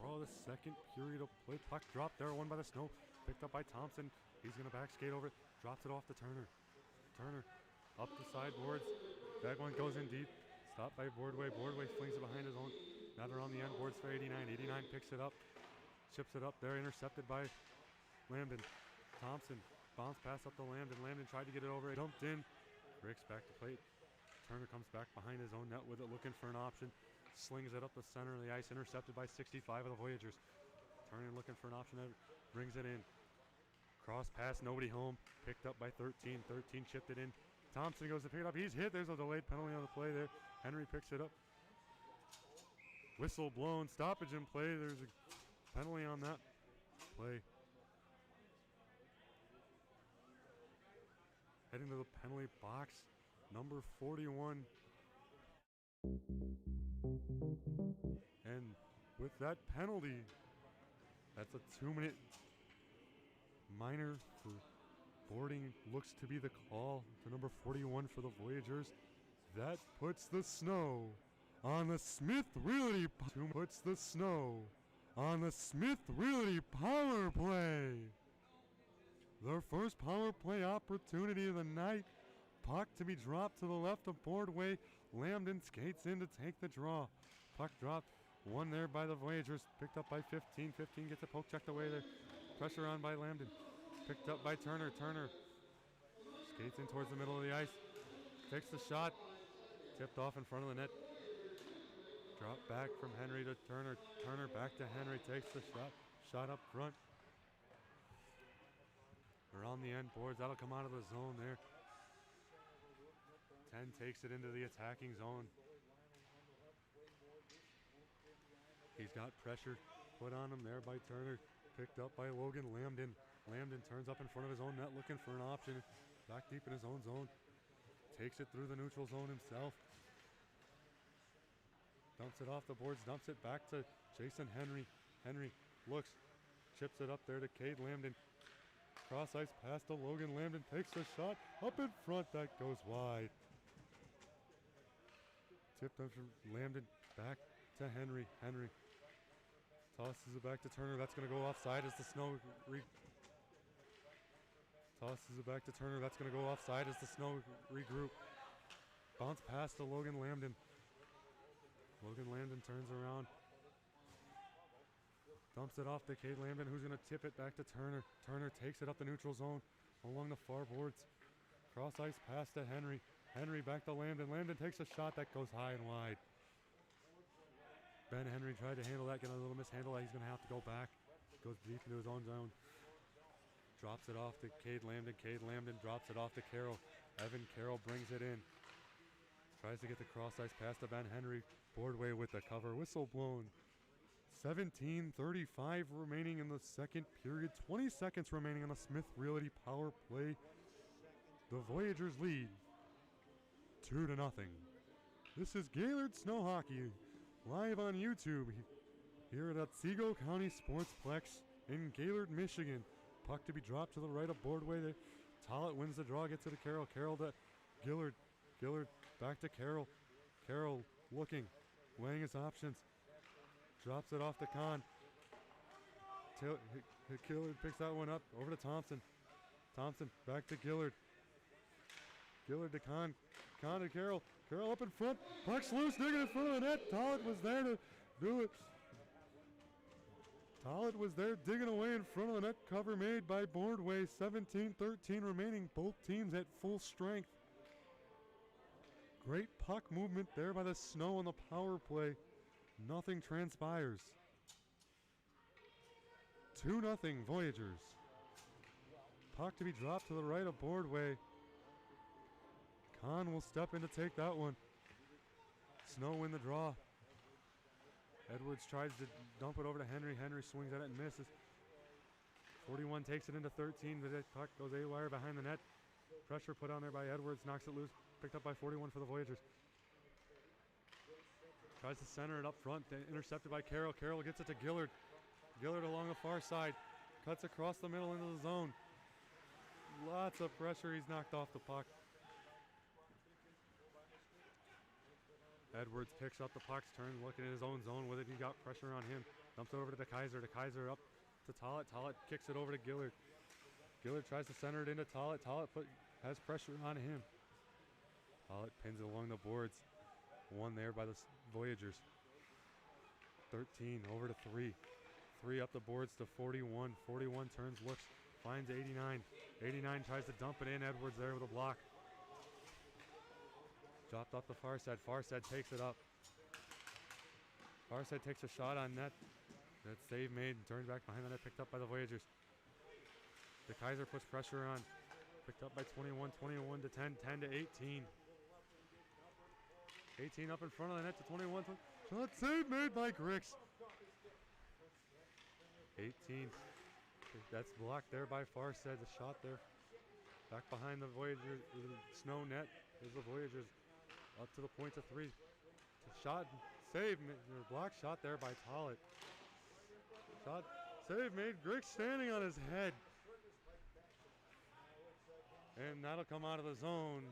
draw the second period of play. Puck dropped there, won by the Snow. Picked up by Thompson. He's going to back skate over it. Drops it off to Turner. Turner up the sideboards. That one goes in deep. Stopped by Boardway. Boardway flings it behind his own. Now they're on the end boards for 89. 89 picks it up. Chips it up there. Intercepted by Lambden. Thompson. Bounce pass up to Lambden. Lambden tried to get it over. It dumped in. Breaks back to plate. Turner comes back behind his own net with it, looking for an option. Slings it up the center of the ice. Intercepted by 65 of the Voyagers. Turner looking for an option. Brings it in. Cross pass, nobody home. Picked up by 13. 13 chipped it in. Thompson goes to pick it up. He's hit. There's a delayed penalty on the play there. Henry picks it up. Whistle blown. Stoppage in play. There's a penalty on that play. Heading to the penalty box, number 41. And with that penalty, that's a 2-minute minor for boarding. Looks to be the call to number 41 for the Voyagers. That puts the Snow on the Smith Realty. Puts the Snow on the Smith Realty power play. Their first power play opportunity of the night. Puck to be dropped to the left of Boardway. Lambden skates in to take the draw. Puck dropped. One there by the Voyagers. Picked up by 15. 15 gets a poke checked away there. Pressure on by Lambden. Picked up by Turner. Turner skates in towards the middle of the ice. Takes the shot. Tipped off in front of the net. Drop back from Henry to Turner. Turner back to Henry. Takes the shot. Shot up front. Around the end boards. That'll come out of the zone there. 10 takes it into the attacking zone. He's got pressure put on him there by Turner. Picked up by Logan Lambden. Lambden turns up in front of his own net looking for an option. Back deep in his own zone. Takes it through the neutral zone himself. Dumps it off the boards. Dumps it back to Jason Henry. Henry looks. Chips it up there to Cade Lambden. Cross ice pass to Logan Lambden. Takes the shot. Up in front. That goes wide. Tipped up from Lambden. Back to Henry. Henry tosses it back to Turner. That's going to go offside as the Snow tosses it back to Turner. That's going to go offside as the Snow regroup. Bounce pass to Logan Lambden. Logan Lambden turns around. Dumps it off to Cade Lambden, who's going to tip it back to Turner. Turner takes it up the neutral zone along the far boards. Cross ice pass to Henry. Henry back to Lambden. Lambden takes a shot that goes high and wide. Ben Henry tried to handle that, get a little mishandle. He's going to have to go back. Goes deep into his own zone. Drops it off to Cade Lambden. Cade Lambden drops it off to Carroll. Evan Carroll brings it in. Tries to get the cross ice pass to Ben Henry. Boardway with the cover. Whistle blown. 17:35 remaining in the second period. 20 seconds remaining on the Smith Realty power play. The Voyagers lead 2-0. This is Gaylord Snow Hockey live on YouTube here at Otsego County Sportsplex in Gaylord, Michigan. Puck to be dropped to the right of Boardway there. Tollett wins the draw, gets it to Carroll. Carroll to Gaylord. Gaylord back to Carroll. Carroll looking, weighing his options. Drops it off to Kahn. Gaylord picks that one up. Over to Thompson. Thompson back to Gaylord. Gaylord to Kahn. Kahn to Carroll. Carroll up in front. Puck's loose. Digging in front of the net. Tollett was there to do it. Tollett was there digging away in front of the net. Cover made by Boardway. 17-13 remaining. Both teams at full strength. Great puck movement there by the Snow on the power play. Nothing transpires. 2-0 Voyagers. Puck to be dropped to the right of Boardway. Kahn will step in to take that one. Snow win the draw. Edwards tries to dump it over to Henry. Henry swings at it and misses. 41 takes it into 13. The puck goes A-wire behind the net. Pressure put on there by Edwards. Knocks it loose. Picked up by 41 for the Voyagers. Tries to center it up front. Intercepted by Carroll. Carroll gets it to Gaylord. Gaylord along the far side. Cuts across the middle into the zone. Lots of pressure. He's knocked off the puck. Edwards picks up the puck, turns, looking in his own zone with it. He got pressure on him. Dumps it over to DeKaiser. DeKaiser up to Tollett. Tollett kicks it over to Gaylord. Gaylord tries to center it into Tollett. Tollett has pressure on him. Tollett pins it along the boards. One there by the Voyagers. 13 over to 3. 3 up the boards to 41. 41 turns, looks, finds 89. 89 tries to dump it in. Edwards there with a block. Dropped off the far side. Far side takes it up. Far side takes a shot on net. That save made and turned back behind the net. Picked up by the Voyagers. DeKaiser puts pressure on. Picked up by 21. 21 to 10. 10 to 18. 18 up in front of the net to 21. Shot save made by Grix. 18. That's blocked there by Farstead. The shot there. Back behind the Voyagers, the snow net. There's the Voyagers up to the point of 3. Shot, save, block shot there by Tollett. Shot, save made. Grix standing on his head. And that'll come out of the zone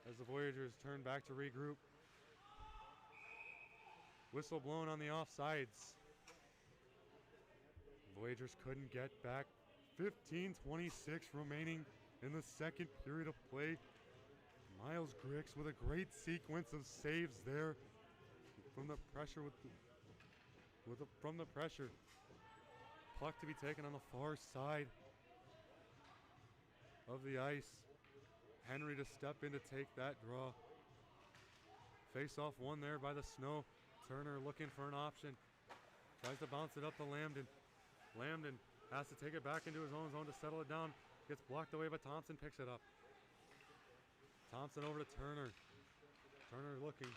as the Voyagers turn back to regroup. Whistle blown on the offsides. Voyagers couldn't get back. 15:26 remaining in the second period of play. Miles Grix with a great sequence of saves there from the pressure from the pressure. Puck to be taken on the far side of the ice. Henry to step in to take that draw. Face off one there by the snow. Turner looking for an option. Tries to bounce it up to Lambden. Lambden has to take it back into his own zone to settle it down. Gets blocked away, but Thompson picks it up. Thompson over to Turner. Turner looking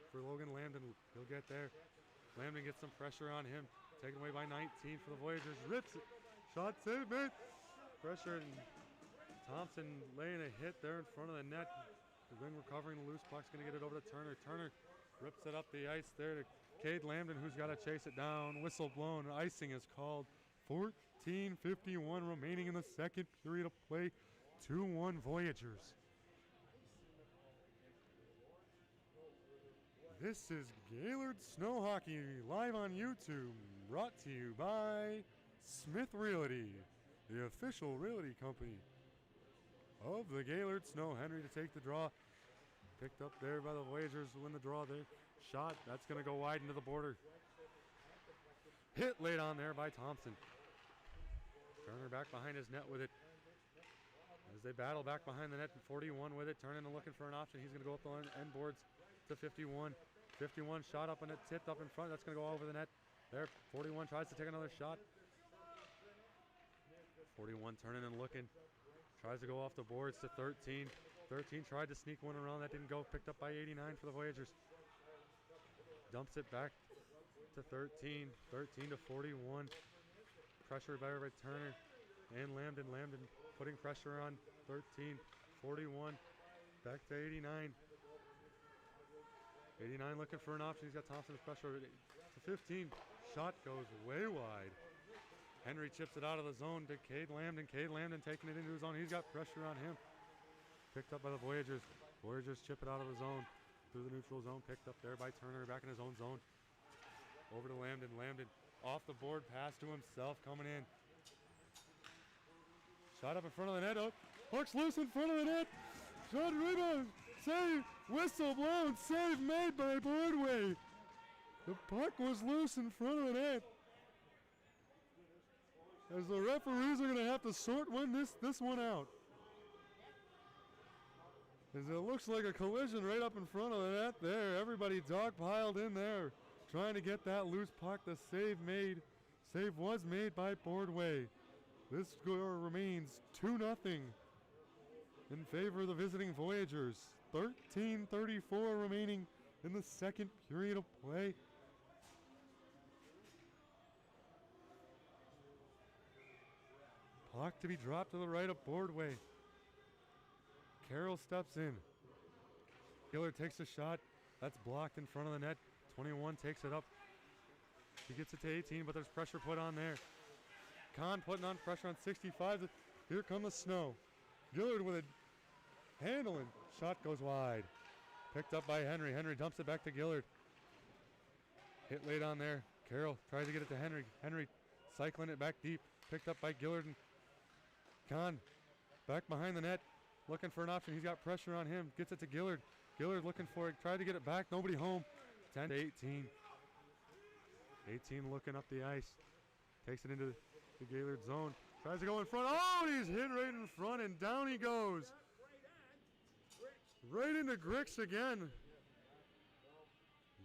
for Logan Lambden. He'll get there. Lambden gets some pressure on him. Taken away by 19 for the Voyagers. Rips it. Shot save, man. Pressure and Thompson laying a hit there in front of the net. Then recovering the loose puck's going to get it over to Turner. Turner rips it up the ice there to Cade Lambden, who's got to chase it down. Whistle blown. Icing is called. 14:51 remaining in the second period of play. 2-1 Voyagers. This is Gaylord Snow Hockey live on YouTube, brought to you by Smith Realty, the official realty company of the Gaylord Snow. Henry to take the draw. Picked up there by the Voyagers to win the draw there. Shot, that's going to go wide into the border. Hit laid on there by Thompson. Turner back behind his net with it. As they battle back behind the net, 41 with it. Turning and looking for an option. He's going to go up the end boards to 51. 51 shot up and it tipped up in front. That's going to go over the net. There, 41 tries to take another shot. 41 turning and looking. Tries to go off the boards to 13. 13 tried to sneak one around. That didn't go. Picked up by 89 for the Voyagers. Dumps it back to 13. 13 to 41. Pressure by Turner and Lambden. Lambden putting pressure on 13. 41. Back to 89. 89 looking for an option. He's got Thompson's pressure to 15. Shot goes way wide. Henry chips it out of the zone to Cade Lambden. Cade Lambden taking it into his zone. He's got pressure on him. Picked up by the Voyagers. Voyagers chip it out of the zone through the neutral zone. Picked up there by Turner back in his own zone. Over to Lambden. Lambden off the board. Pass to himself coming in. Shot up in front of the net. Oh, puck's loose in front of the net. Shot rebound. Save. Whistle blown. Save made by Boardway. The puck was loose in front of the net. As the referees are going to have to sort this one out. As it looks like a collision right up in front of the net there. Everybody dogpiled in there trying to get that loose puck. The save was made by Boardway. This score remains 2-0 in favor of the visiting Voyagers. 13:34 remaining in the second period of play. Puck to be dropped to the right of Boardway. Carroll steps in. Gaylord takes a shot. That's blocked in front of the net. 21 takes it up. He gets it to 18, but there's pressure put on there. Kahn putting on pressure on 65. Here come the snow. Gaylord with it. Handling. Shot goes wide. Picked up by Henry. Henry dumps it back to Gaylord. Hit late on there. Carroll tries to get it to Henry. Henry cycling it back deep. Picked up by Gaylord. And Kahn back behind the net. Looking for an option. He's got pressure on him. Gets it to Gaylord. Gaylord looking for it. Tried to get it back. Nobody home. 10-18. 18 looking up the ice. Takes it into the Gaylord zone. Tries to go in front. Oh, he's hit right in front, and down he goes. Right into Grix again.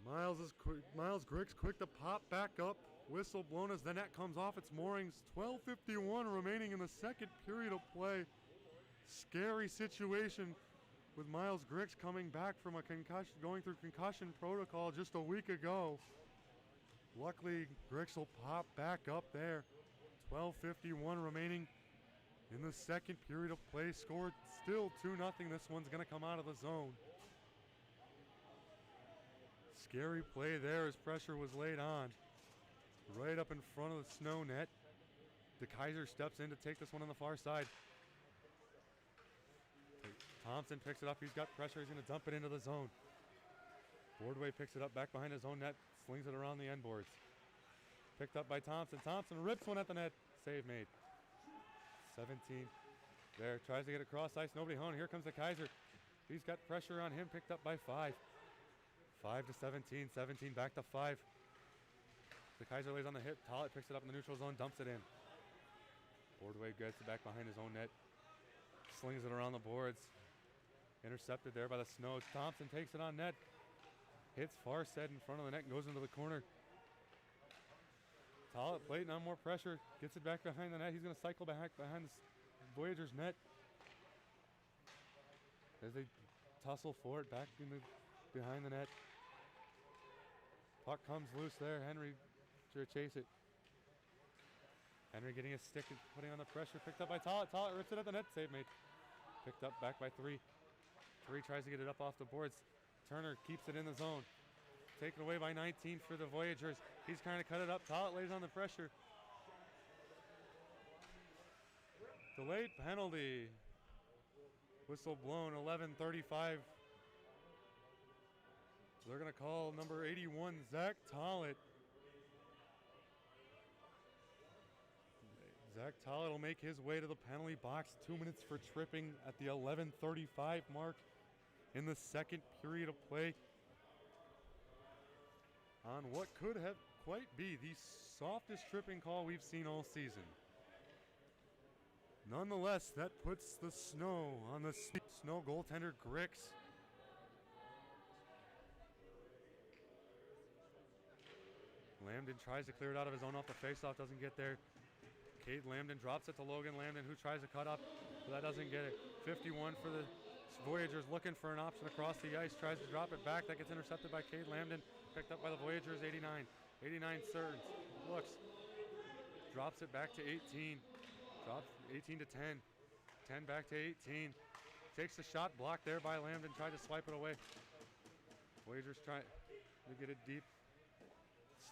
Miles Grix quick to pop back up. Whistle blown as the net comes off its moorings. 12:51 remaining in the second period of play. Scary situation with Miles Grix coming back from a concussion, going through concussion protocol just a week ago. Luckily, Grix will pop back up there. 12:51 remaining in the second period of play. Scored still 2-0. This one's going to come out of the zone. Scary play there as pressure was laid on. Right up in front of the snow net. DeKaiser steps in to take this one on the far side. Thompson picks it up. He's got pressure. He's going to dump it into the zone. Boardway picks it up back behind his own net. Slings it around the end boards. Picked up by Thompson. Thompson rips one at the net. Save made. 17 there. Tries to get across ice. Nobody home. Here comes the Kaiser. He's got pressure on him. Picked up by 5. 5-17. 17 back to 5. The Kaiser lays on the hip. Tollett picks it up in the neutral zone. Dumps it in. Boardway gets it back behind his own net. Slings it around the boards. Intercepted there by the snow. Thompson takes it on net. Hits far set in front of the net and goes into the corner. Tollett blatant on more pressure. Gets it back behind the net. He's going to cycle back behind the Voyagers net. As they tussle for it back in the behind the net. Puck comes loose there. Henry to chase it. Henry getting a stick and putting on the pressure. Picked up by Tollett. Tollett rips it at the net. Save made. Picked up back by 3. 3 tries to get it up off the boards. Turner keeps it in the zone. Taken away by 19 for the Voyagers. He's trying to cut it up. Tollett lays on the pressure. Delayed penalty. Whistle blown. 11:35. They're going to call number 81, Zach Tollett. Zach Tollett will make his way to the penalty box. 2 minutes for tripping at the 11:35 mark in the second period of play. On what could have quite be the softest tripping call we've seen all season. Nonetheless, that puts the snow on the snow goaltender Grix. Lambden tries to clear it out of his own off the faceoff, doesn't get there. Cade Lambden drops it to Logan Lambden, who tries to cut up, but that doesn't get it. 51 for the Voyagers, looking for an option across the ice, tries to drop it back. That gets intercepted by Cade Lambden, picked up by the Voyagers. 89. 89 Surns, looks, drops it back to 18. Drops 18 to 10. 10 back to 18. Takes the shot, blocked there by Lambden, tried to swipe it away. Voyagers try to get it deep.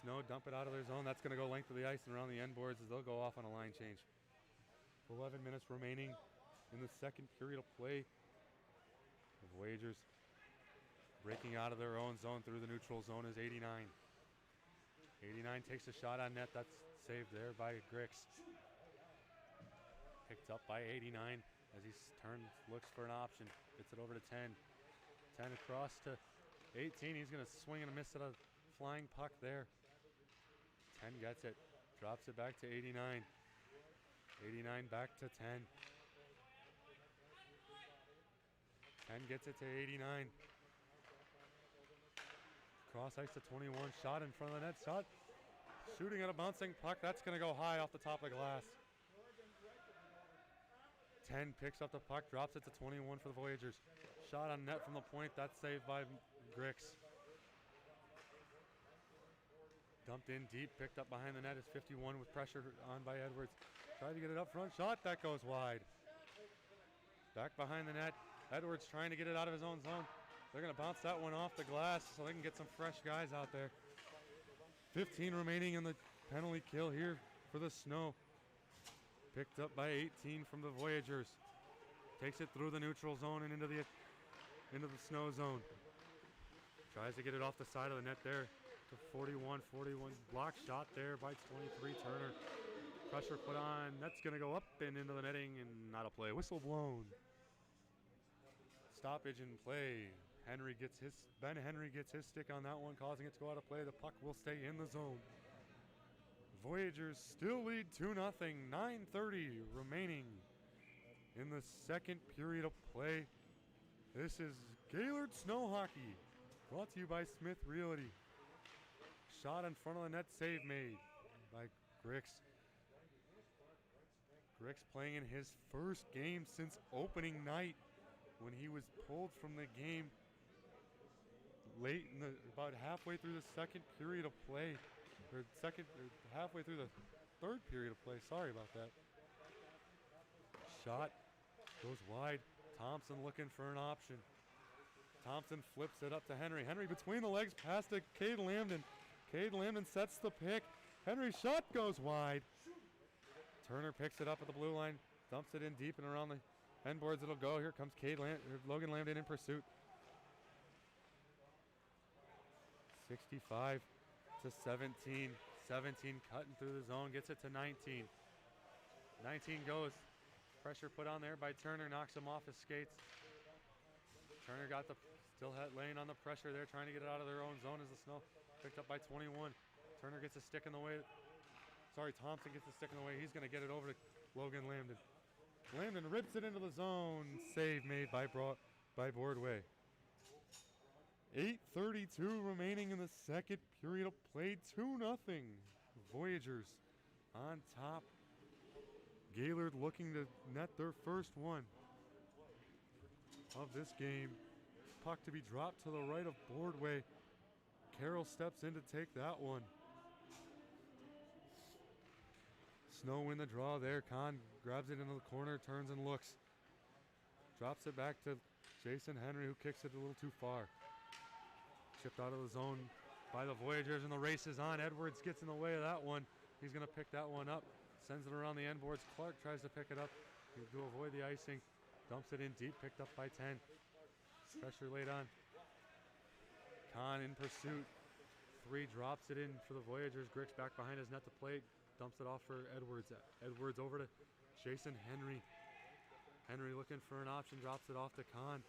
Snow, dump it out of their zone. That's going to go length of the ice and around the end boards as they'll go off on a line change. 11 minutes remaining in the second period of play. The Voyagers breaking out of their own zone through the neutral zone is 89. 89 takes a shot on net. That's saved there by Grix. Picked up by 89 as he turns, looks for an option. Gets it over to 10. 10 across to 18. He's going to swing and a miss at a flying puck there. 10 gets it. Drops it back to 89. 89 back to 10. 10 gets it to 89. Cross ice to 21. Shot in front of the net. Shot. Shooting at a bouncing puck. That's going to go high off the top of the glass. 10 picks up the puck. Drops it to 21 for the Voyagers. Shot on net from the point. That's saved by Grix. Dumped in deep, picked up behind the net is 51 with pressure on by Edwards. Tried to get it up front, shot, that goes wide. Back behind the net, Edwards trying to get it out of his own zone. They're going to bounce that one off the glass so they can get some fresh guys out there. 15 remaining in the penalty kill here for the Snow. Picked up by 18 from the Voyagers. Takes it through the neutral zone and into the Snow zone. Tries to get it off the side of the net there to 41. Block shot there by 23 Turner. Pressure put on. That's going to go up and into the netting and not a play. Whistle blown. Stoppage in play. Ben Henry gets his stick on that one, causing it to go out of play. The puck will stay in the zone. Voyagers still lead 2-0. 9:30 remaining in the second period of play. This is Gaylord Snow Hockey, brought to you by Smith Realty. Shot in front of the net, save made by Grix. Grix playing in his first game since opening night when he was pulled from the game late in about halfway through the second period of play. Halfway through the third period of play. Sorry about that. Shot goes wide. Thompson looking for an option. Thompson flips it up to Henry. Henry between the legs, pass to Cade Lambden. Cade Lambden sets the pick. Henry's shot goes wide. Turner picks it up at the blue line, dumps it in deep and around the end boards. It'll go. Here comes Logan Lambden in pursuit. 65 to 17. 17 cutting through the zone, gets it to 19. 19 goes. Pressure put on there by Turner, knocks him off his skates. Turner laying on the pressure there, trying to get it out of their own zone as the snow picked up by 21. Turner gets a stick in the way. Thompson gets a stick in the way. He's going to get it over to Logan Lambden. Lambden rips it into the zone. Save made by Boardway. 8:32 remaining in the second period of play. 2-0. Voyagers on top. Gaylord looking to net their first one of this game. Puck to be dropped to the right of Boardway. Carroll steps in to take that one. Snow in the draw there. Kahn grabs it into the corner, turns and looks. Drops it back to Jason Henry, who kicks it a little too far. Chipped out of the zone by the Voyagers, and the race is on. Edwards gets in the way of that one. He's going to pick that one up. Sends it around the end boards. Clark tries to pick it up to avoid the icing. Dumps it in deep, picked up by 10. Pressure laid on. Kahn in pursuit. 3 drops it in for the Voyagers. Grix back behind his net to play. Dumps it off for Edwards. Edwards over to Jason Henry. Henry looking for an option, drops it off to Kahn.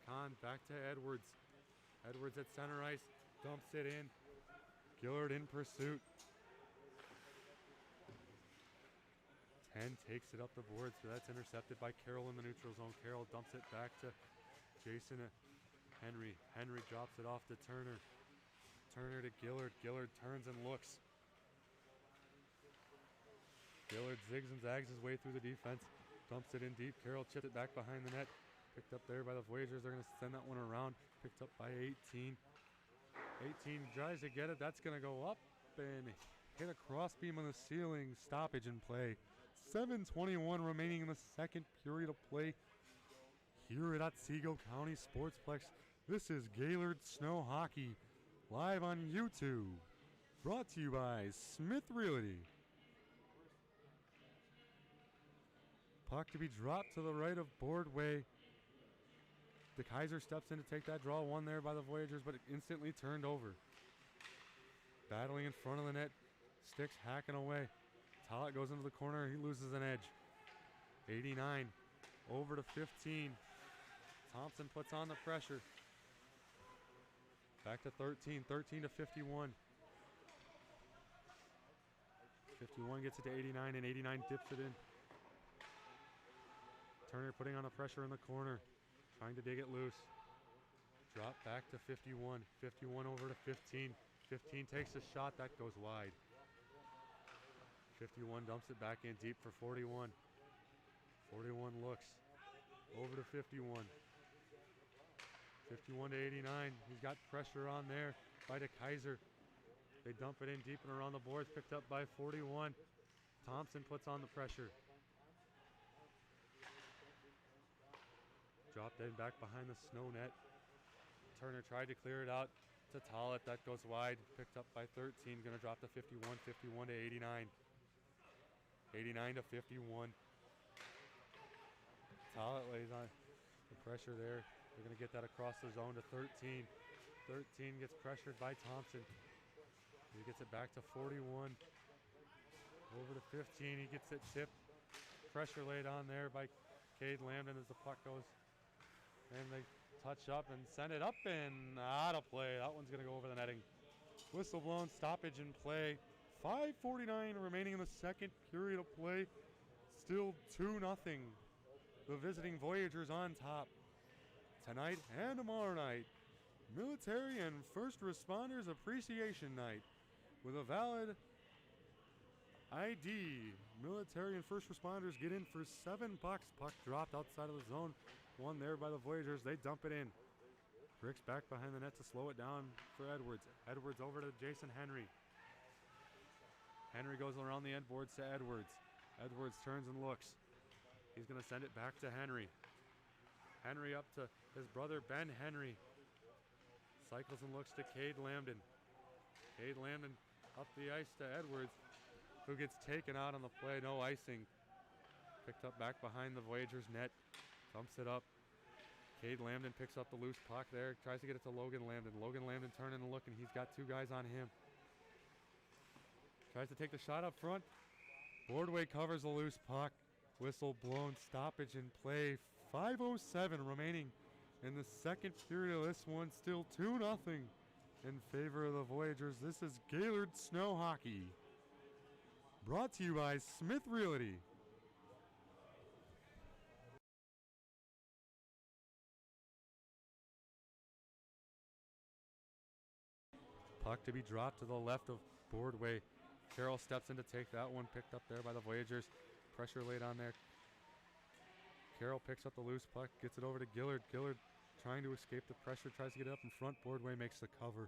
Kahn back to Edwards. Edwards at center ice, dumps it in. Gaylord in pursuit. 10 takes it up the boards, but that's intercepted by Carroll in the neutral zone. Carroll dumps it back to Jason Henry. Henry drops it off to Turner. Turner to Gaylord. Gaylord turns and looks. Gaylord zigs and zags his way through the defense. Dumps it in deep. Carroll chipped it back behind the net. Picked up there by the Voyagers. They're going to send that one around. Picked up by 18. 18 tries to get it. That's going to go up and hit a cross beam on the ceiling. Stoppage in play. 7:21 remaining in the second period of play here at Otsego County Sportsplex. This is Gaylord Snow Hockey live on YouTube. Brought to you by Smith Realty. Puck to be dropped to the right of Boardway. De Kaiser steps in to take that draw. One there by the Voyagers, but it instantly turned over. Battling in front of the net. Sticks hacking away. Tollett goes into the corner. He loses an edge. 89 over to 15. Thompson puts on the pressure. Back to 13. 13 to 51. 51 gets it to 89, and 89 dips it in. Turner putting on the pressure in the corner, trying to dig it loose. Drop back to 51. 51 over to 15. 15 takes a shot. That goes wide. 51 dumps it back in deep for 41. 41 looks. Over to 51. 51 to 89. He's got pressure on there by De Kaiser. They dump it in deep and around the boards. Picked up by 41. Thompson puts on the pressure. Dropped in back behind the snow net. Turner tried to clear it out to Tollett. That goes wide. Picked up by 13. Going to drop to 51. 51 to 89. 89 to 51. Tollett lays on the pressure there. They're going to get that across the zone to 13. 13 gets pressured by Thompson. He gets it back to 41. Over to 15. He gets it tipped. Pressure laid on there by Cade Lambden as the puck goes. And they touch up and send it up and out of play. That one's going to go over the netting. Whistle blown, stoppage in play. 5:49 remaining in the second period of play. Still 2-0. The visiting Voyagers on top. Tonight and tomorrow night, Military and First Responders Appreciation Night with a valid ID. Military and First Responders get in for $7. Puck dropped outside of the zone. One there by the Voyagers. They dump it in. Bricks back behind the net to slow it down for Edwards. Edwards over to Jason Henry. Henry goes around the end boards to Edwards. Edwards turns and looks. He's going to send it back to Henry. Henry up to his brother Ben Henry. Cycles and looks to Cade Lambden. Cade Lambden up the ice to Edwards, who gets taken out on the play. No icing. Picked up back behind the Voyagers net. Dumps it up. Cade Lambden picks up the loose puck there. Tries to get it to Logan Lambden. Logan Lambden turning and looking. He's got two guys on him. Tries to take the shot up front. Boardway covers the loose puck. Whistle blown. Stoppage in play. 5:07 remaining in the second period of this one. Still 2-0 in favor of the Voyagers. This is Gaylord Snow Hockey. Brought to you by Smith Realty. Puck to be dropped to the left of Boardway. Carroll steps in to take that one. Picked up there by the Voyagers. Pressure laid on there. Carroll picks up the loose puck. Gets it over to Gaylord. Gaylord trying to escape the pressure. Tries to get it up in front. Boardway makes the cover.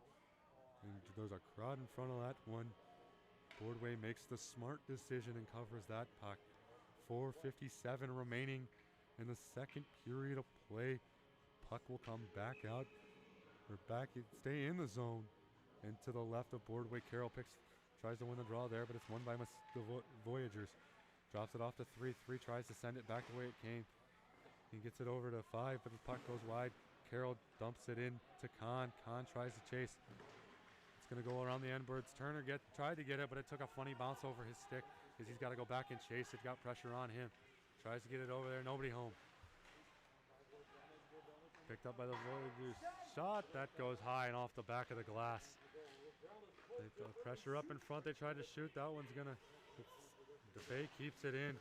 And there's a crowd in front of that one. Boardway makes the smart decision and covers that puck. 4:57 remaining in the second period of play. Puck will come back out. Or back, stay in the zone. And to the left of Boardway, Carroll tries to win the draw there, but it's won by the Voyagers. Drops it off to 3. 3 tries to send it back the way it came. He gets it over to 5, but the puck goes wide. Carroll dumps it in to Kahn. Kahn tries to chase. It's going to go around the end boards. Turner tried to get it, but it took a funny bounce over his stick because he's got to go back and chase it. Got pressure on him. Tries to get it over there. Nobody home. Picked up by the Voyagers. Shot. That goes high and off the back of the glass. They throw pressure up in front. They tried to shoot. That one's going to... DeFay keeps it in.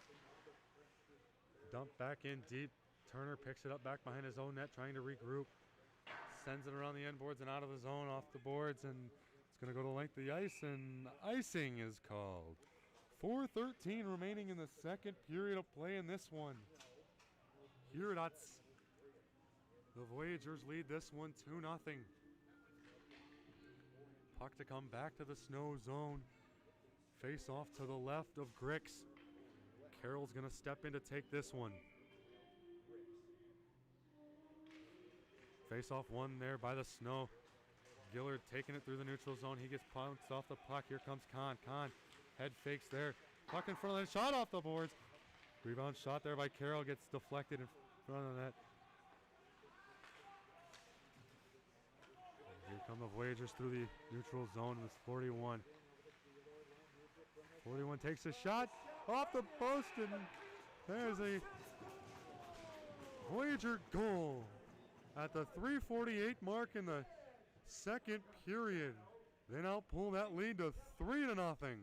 Dump back in deep. Turner picks it up back behind his own net, trying to regroup. Sends it around the end boards and out of the zone, off the boards, and it's going to go to length of the ice, and icing is called. 4:13 remaining in the second period of play in this one. Here that's the Voyagers lead this one 2-0. Puck to come back to the snow zone. Face off to the left of Grix. Carroll's going to step in to take this one. Face off one there by the snow. Gaylord taking it through the neutral zone. He gets pounced off the puck. Here comes Kahn. Kahn head fakes there. Puck in front of the shot off the boards. Rebound shot there by Carroll gets deflected in front of the net. Here come the Voyagers through the neutral zone with 41. 41 takes a shot off the post, and there's a Voyager goal at the 3:48 mark in the second period. They now pull that lead to 3-0.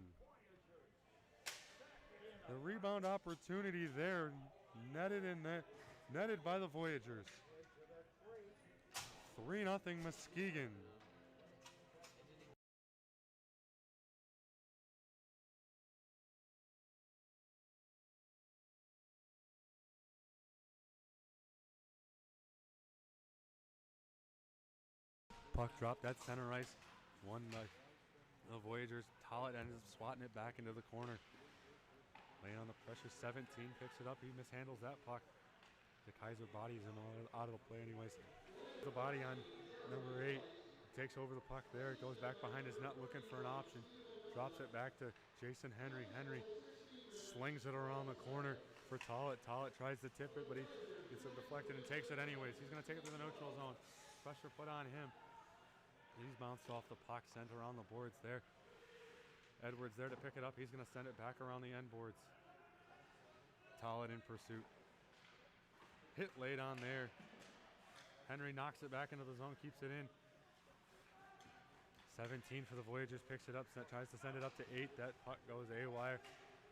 The rebound opportunity there, netted by the Voyagers. 3-0 Muskegon. Puck dropped at center ice. One the Voyagers. Tollett ends up swatting it back into the corner. Laying on the pressure. 17 picks it up. He mishandles that puck. The Kaiser bodies him out of the play anyways. The body on number 8. Takes over the puck there. It goes back behind his net looking for an option. Drops it back to Jason Henry. Henry slings it around the corner for Tollett. Tollett tries to tip it, but he gets it deflected and takes it anyways. He's going to take it to the neutral zone. Pressure put on him. He's bounced off the puck, sent around the boards there. Edwards there to pick it up. He's going to send it back around the end boards. Tollett in pursuit. Hit late on there. Henry knocks it back into the zone, keeps it in. 17 for the Voyagers, picks it up, tries to send it up to 8. That puck goes A-wire.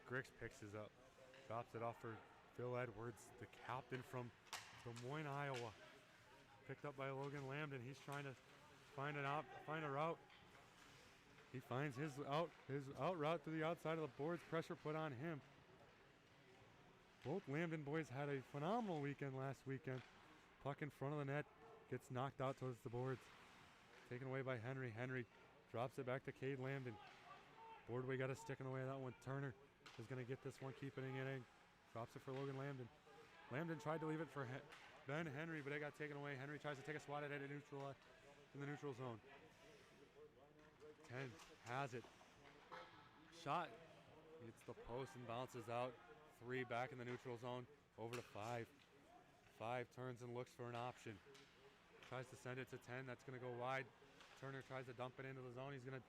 Grix picks it up, drops it off for Phil Edwards, the captain from Des Moines, Iowa. Picked up by Logan Lambden. He's trying to find a route. He finds his out route to the outside of the boards. Pressure put on him. Both Lambden boys had a phenomenal weekend last weekend. Puck in front of the net, gets knocked out towards the boards. Taken away by Henry. Henry drops it back to Cade Lambden. Boardway got a sticking away that one. Turner is going to get this one, keeping it in. Drops it for Logan Lambden. Lambden tried to leave it for Ben Henry, but it got taken away. Henry tries to take a swat at it in the neutral zone. 10 has it. Shot hits the post and bounces out. 3 back in the neutral zone. Over to 5. 5 turns and looks for an option. Tries to send it to 10. That's going to go wide. Turner tries to dump it into the zone. He's going to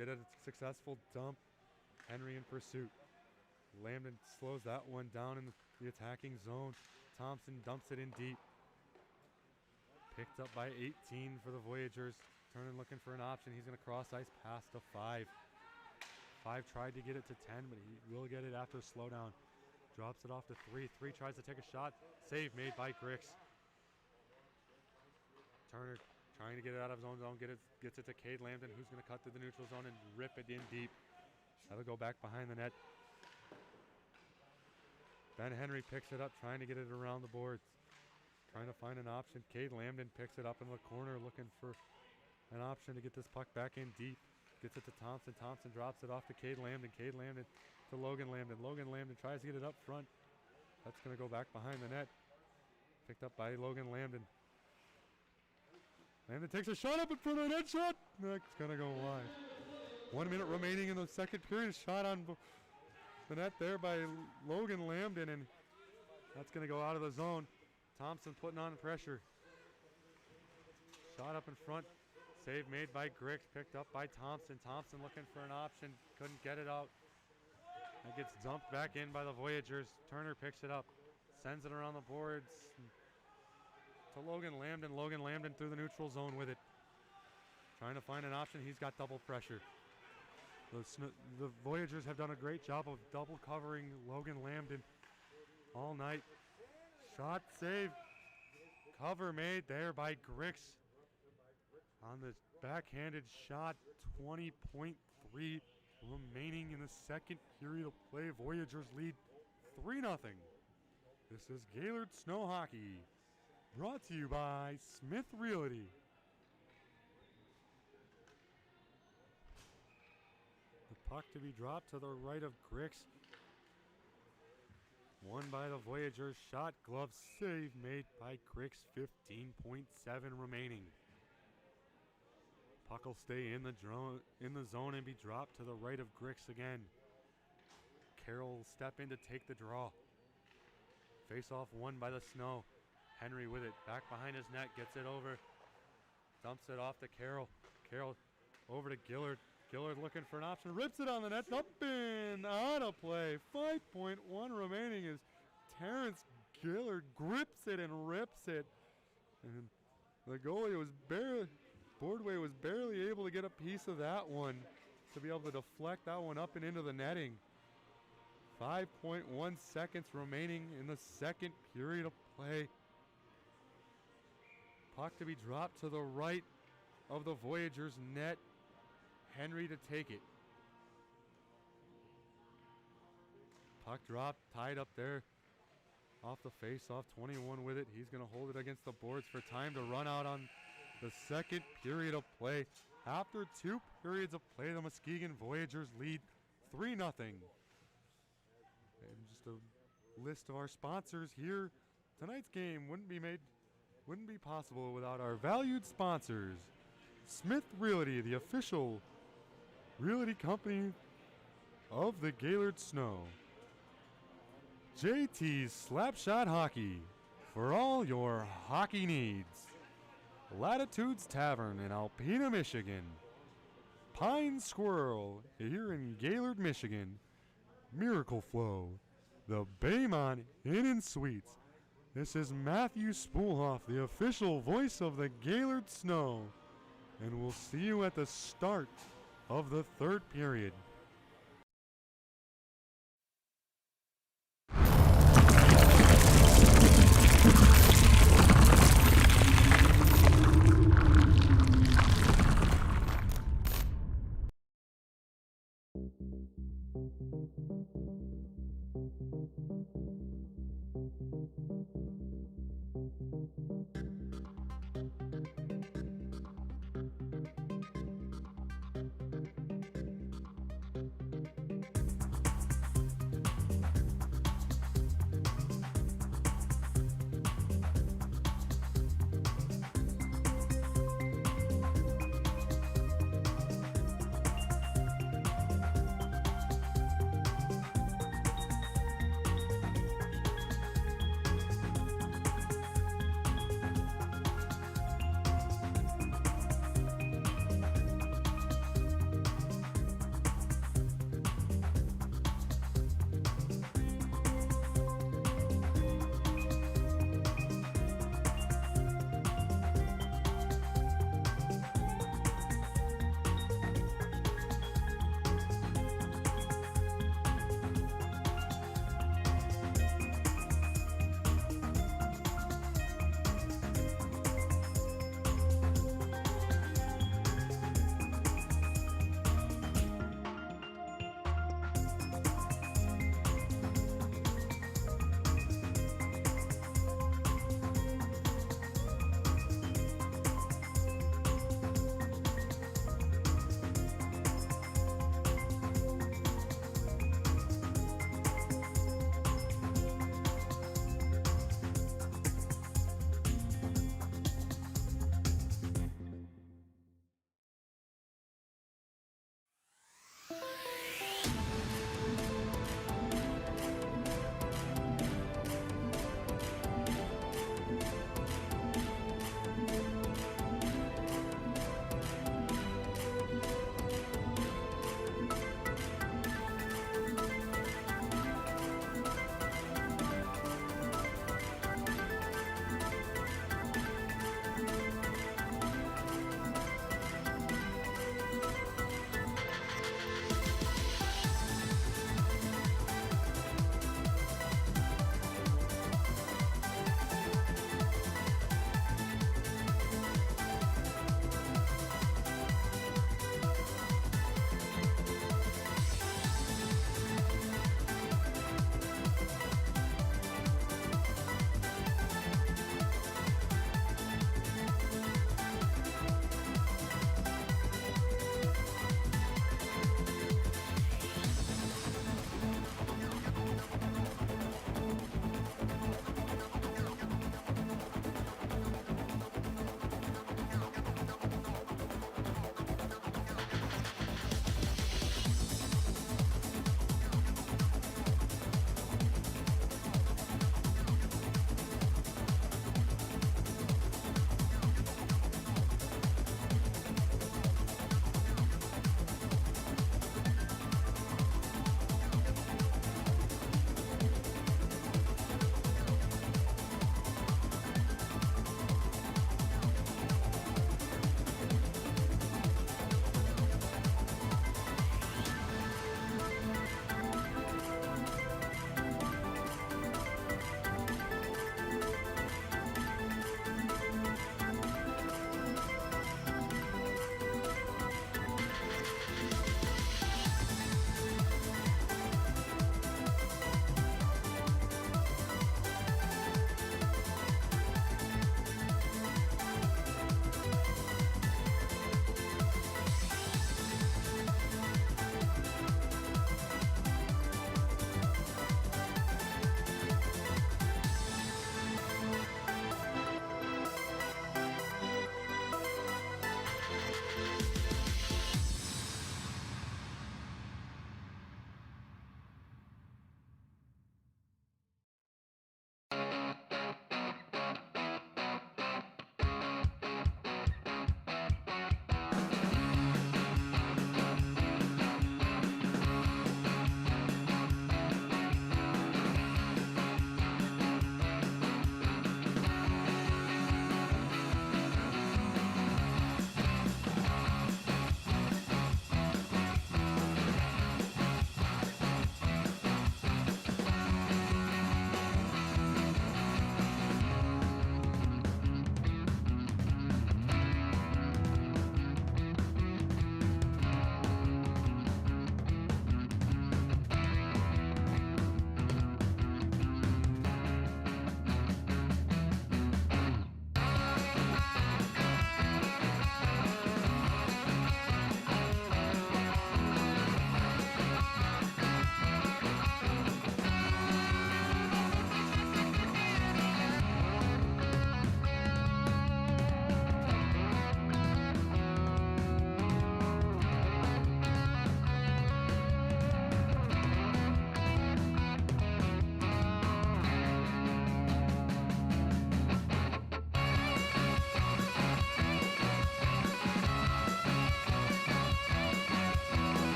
get a successful dump. Henry in pursuit. Lambden slows that one down in the attacking zone. Thompson dumps it in deep. Picked up by 18 for the Voyagers. Turner looking for an option. He's going to cross ice pass to 5. 5 tried to get it to 10, but he will get it after a slowdown. Drops it off to 3. 3 tries to take a shot. Save made by Grix. Turner trying to get it out of his own zone. Gets it to Cade Lambden, who's going to cut through the neutral zone and rip it in deep. That'll go back behind the net. Ben Henry picks it up, trying to get it around the boards. Trying to find an option. Cade Lambden picks it up in the corner, looking for an option to get this puck back in deep. Gets it to Thompson. Thompson drops it off to Cade Lambden. Cade Lambden to Logan Lambden. Logan Lambden tries to get it up front. That's going to go back behind the net. Picked up by Logan Lambden. Lambden takes a shot up in front of the net. Shot! That's going to go wide. 1 minute remaining in the second period. Shot on the net there by Logan Lambden, and that's going to go out of the zone. Thompson putting on pressure. Shot up in front. Save made by Grix, picked up by Thompson. Thompson looking for an option, couldn't get it out. It gets dumped back in by the Voyagers. Turner picks it up, sends it around the boards to Logan Lambden. Logan Lambden through the neutral zone with it. Trying to find an option, he's got double pressure. The Voyagers have done a great job of double covering Logan Lambden all night. Shot saved. Cover made there by Grix. On the backhanded shot, 20.3 remaining in the second period of play. Voyagers lead 3-0. This is Gaylord Snow Hockey, brought to you by Smith Realty. The puck to be dropped to the right of Grix. Won by the Voyagers. Shot, glove, save made by Grix. 15.7 remaining. Puck will stay in the zone and be dropped to the right of Grix again. Carroll will step in to take the draw. Face-off won by the Snow. Henry with it, back behind his net, gets it over. Dumps it off to Carroll. Carroll over to Gaylord. Gaylord looking for an option, rips it on the net, up and out of play. 5.1 remaining as Terrence Gaylord grips it and rips it. And the goalie was Boardway was barely able to get a piece of that one to be able to deflect that one up and into the netting. 5.1 seconds remaining in the second period of play. Puck to be dropped to the right of the Voyagers net. Henry to take it. Puck dropped, tied up there off the face-off. 21 with it. He's going to hold it against the boards for time to run out on the second period of play. After 2 periods of play, the Muskegon Voyagers lead 3-0. And just a list of our sponsors here. Tonight's game wouldn't be possible without our valued sponsors. Smith Realty, the official realty company of the Gaylord Snow. JT's Slapshot Hockey, for all your hockey needs. Latitudes Tavern in Alpena, Michigan. Pine Squirrel here in Gaylord, Michigan. Miracle Flow, the Baymont Inn and Suites. This is Matthew Spoolhoff, the official voice of the Gaylord Snow, and we'll see you at the start of the third period.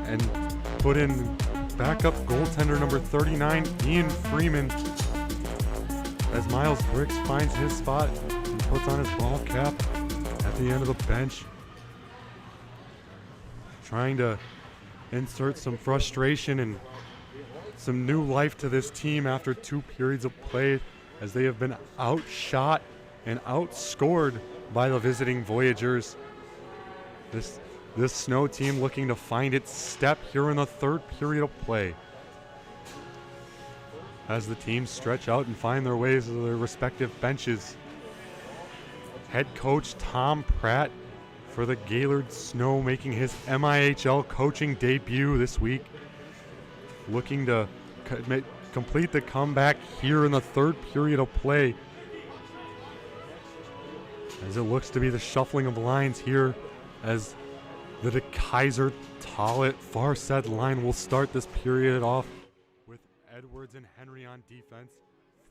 And put in backup goaltender number 39, Ian Freeman, as Miles Bricks finds his spot and puts on his ball cap at the end of the bench, trying to insert some frustration and some new life to this team after 2 periods of play, as they have been outshot and outscored by the visiting Voyagers. This Snow team looking to find its step here in the 3rd period of play, as the teams stretch out and find their ways to their respective benches. Head coach Tom Pratt for the Gaylord Snow making his MIHL coaching debut this week, looking to complete the comeback here in the 3rd period of play, as it looks to be the shuffling of lines here, as the DeKaiser Tollett Farset line will start this period off with Edwards and Henry on defense,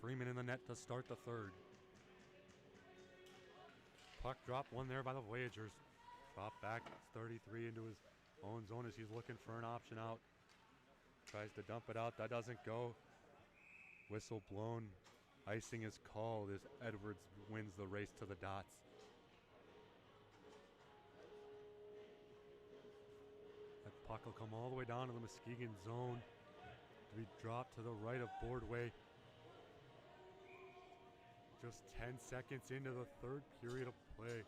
Freeman in the net to start the 3rd. Puck drop one there by the Voyagers. Drop back 33 into his own zone as he's looking for an option out. Tries to dump it out, that doesn't go. Whistle blown, icing is called as Edwards wins the race to the dots. That puck will come all the way down to the Muskegon zone to be dropped to the right of Boardway. Just 10 seconds into the 3rd period of play.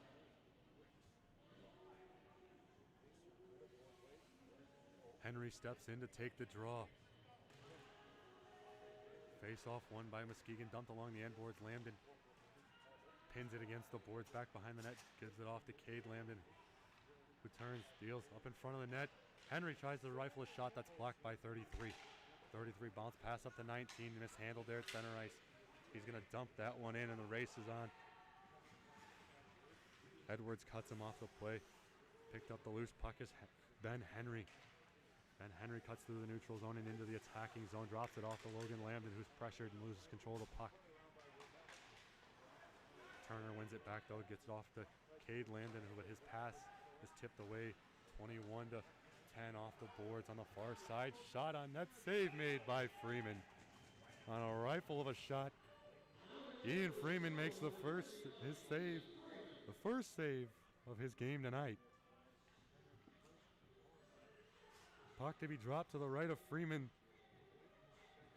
Henry steps in to take the draw. Face-off won by Muskegon, dumped along the end boards. Lambden pins it against the boards, back behind the net, gives it off to Cade Lambden, who turns, deals up in front of the net. Henry tries to rifle a shot that's blocked by 33. 33 bounce pass up to 19, mishandled there at center ice. He's gonna dump that one in and the race is on. Edwards cuts him off the play. Picked up the loose puck is Ben Henry. Ben Henry cuts through the neutral zone and into the attacking zone, drops it off to Logan Lambden, who's pressured and loses control of the puck. Turner wins it back though, gets it off to Cade Lambden, but his pass is tipped away 21-10 off the boards on the far side. Shot on net, save made by Freeman. On a rifle of a shot, Ian Freeman makes the first save of his game tonight. Puck to be dropped to the right of Freeman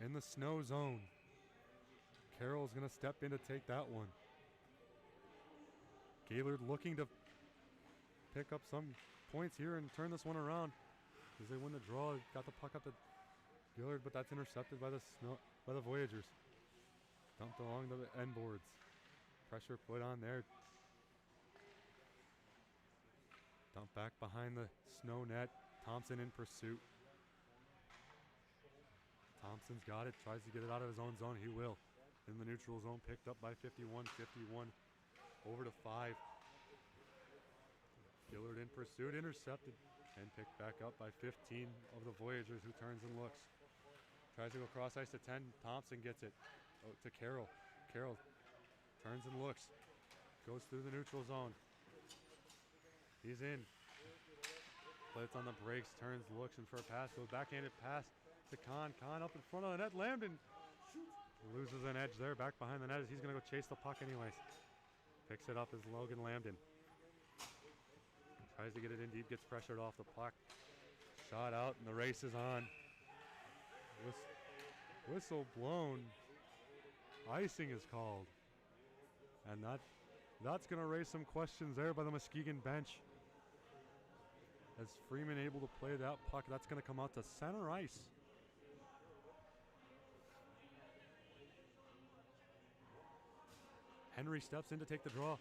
in the Snow zone. Carroll's going to step in to take that one. Gaylord looking to pick up some points here and turn this one around as they win the draw. Got the puck up to Gaylord, but that's intercepted by the Voyagers. Dumped along the end boards. Pressure put on there. Dump back behind the snow net. Thompson in pursuit. Thompson's got it. Tries to get it out of his own zone. He will. In the neutral zone, picked up by 51. 51 over to 5. Gaylord in pursuit. Intercepted. And picked back up by 15 of the Voyagers, who turns and looks. Tries to go cross ice to 10. Thompson gets it to Carroll. Carroll turns and looks. Goes through the neutral zone. He's in. Blitz on the brakes. Turns, looks, and for a pass. Goes backhanded pass to Kahn. Kahn up in front of the net. Lambden loses an edge there. Back behind the net as he's going to go chase the puck anyways. Picks it up as Logan Lambden. Tries to get it in deep. Gets pressured off the puck. Shot out, and the race is on. Whistle blown. Icing is called. And that's going to raise some questions there by the Muskegon bench. As Freeman able to play that puck, that's going to come out to center ice. Henry steps in to take the draw.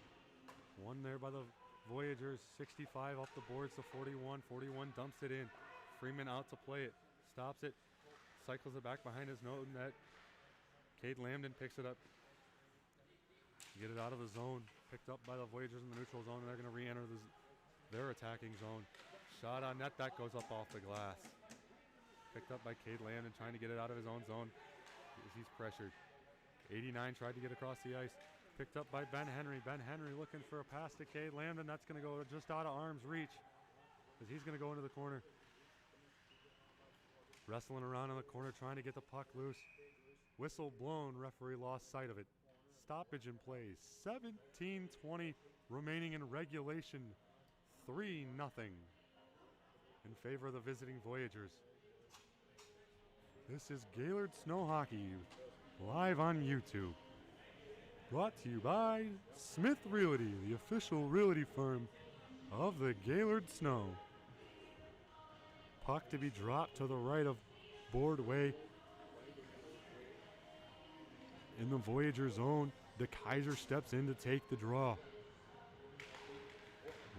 One there by the Voyagers. 65 off the boards to 41. 41 dumps it in. Freeman out to play it. Stops it. Cycles it back behind his net. Cade Lambden picks it up. Get it out of the zone. Picked up by the Voyagers in the neutral zone, and they're going to re-enter their attacking zone. Shot on net, that goes up off the glass. Picked up by Cade Lambden, trying to get it out of his own zone as he's pressured. 89 tried to get across the ice. Picked up by Ben Henry. Ben Henry looking for a pass to Cade Lambden. That's going to go just out of arm's reach as he's going to go into the corner. Wrestling around in the corner, trying to get the puck loose. Whistle blown, referee lost sight of it. Stoppage in play. 17:20 remaining in regulation. 3-0 in favor of the visiting Voyagers. This is Gaylord Snow Hockey live on YouTube. Brought to you by Smith Realty, the official realty firm of the Gaylord Snow. Puck to be dropped to the right of Boardway. In the Voyager zone, the Kaiser steps in to take the draw.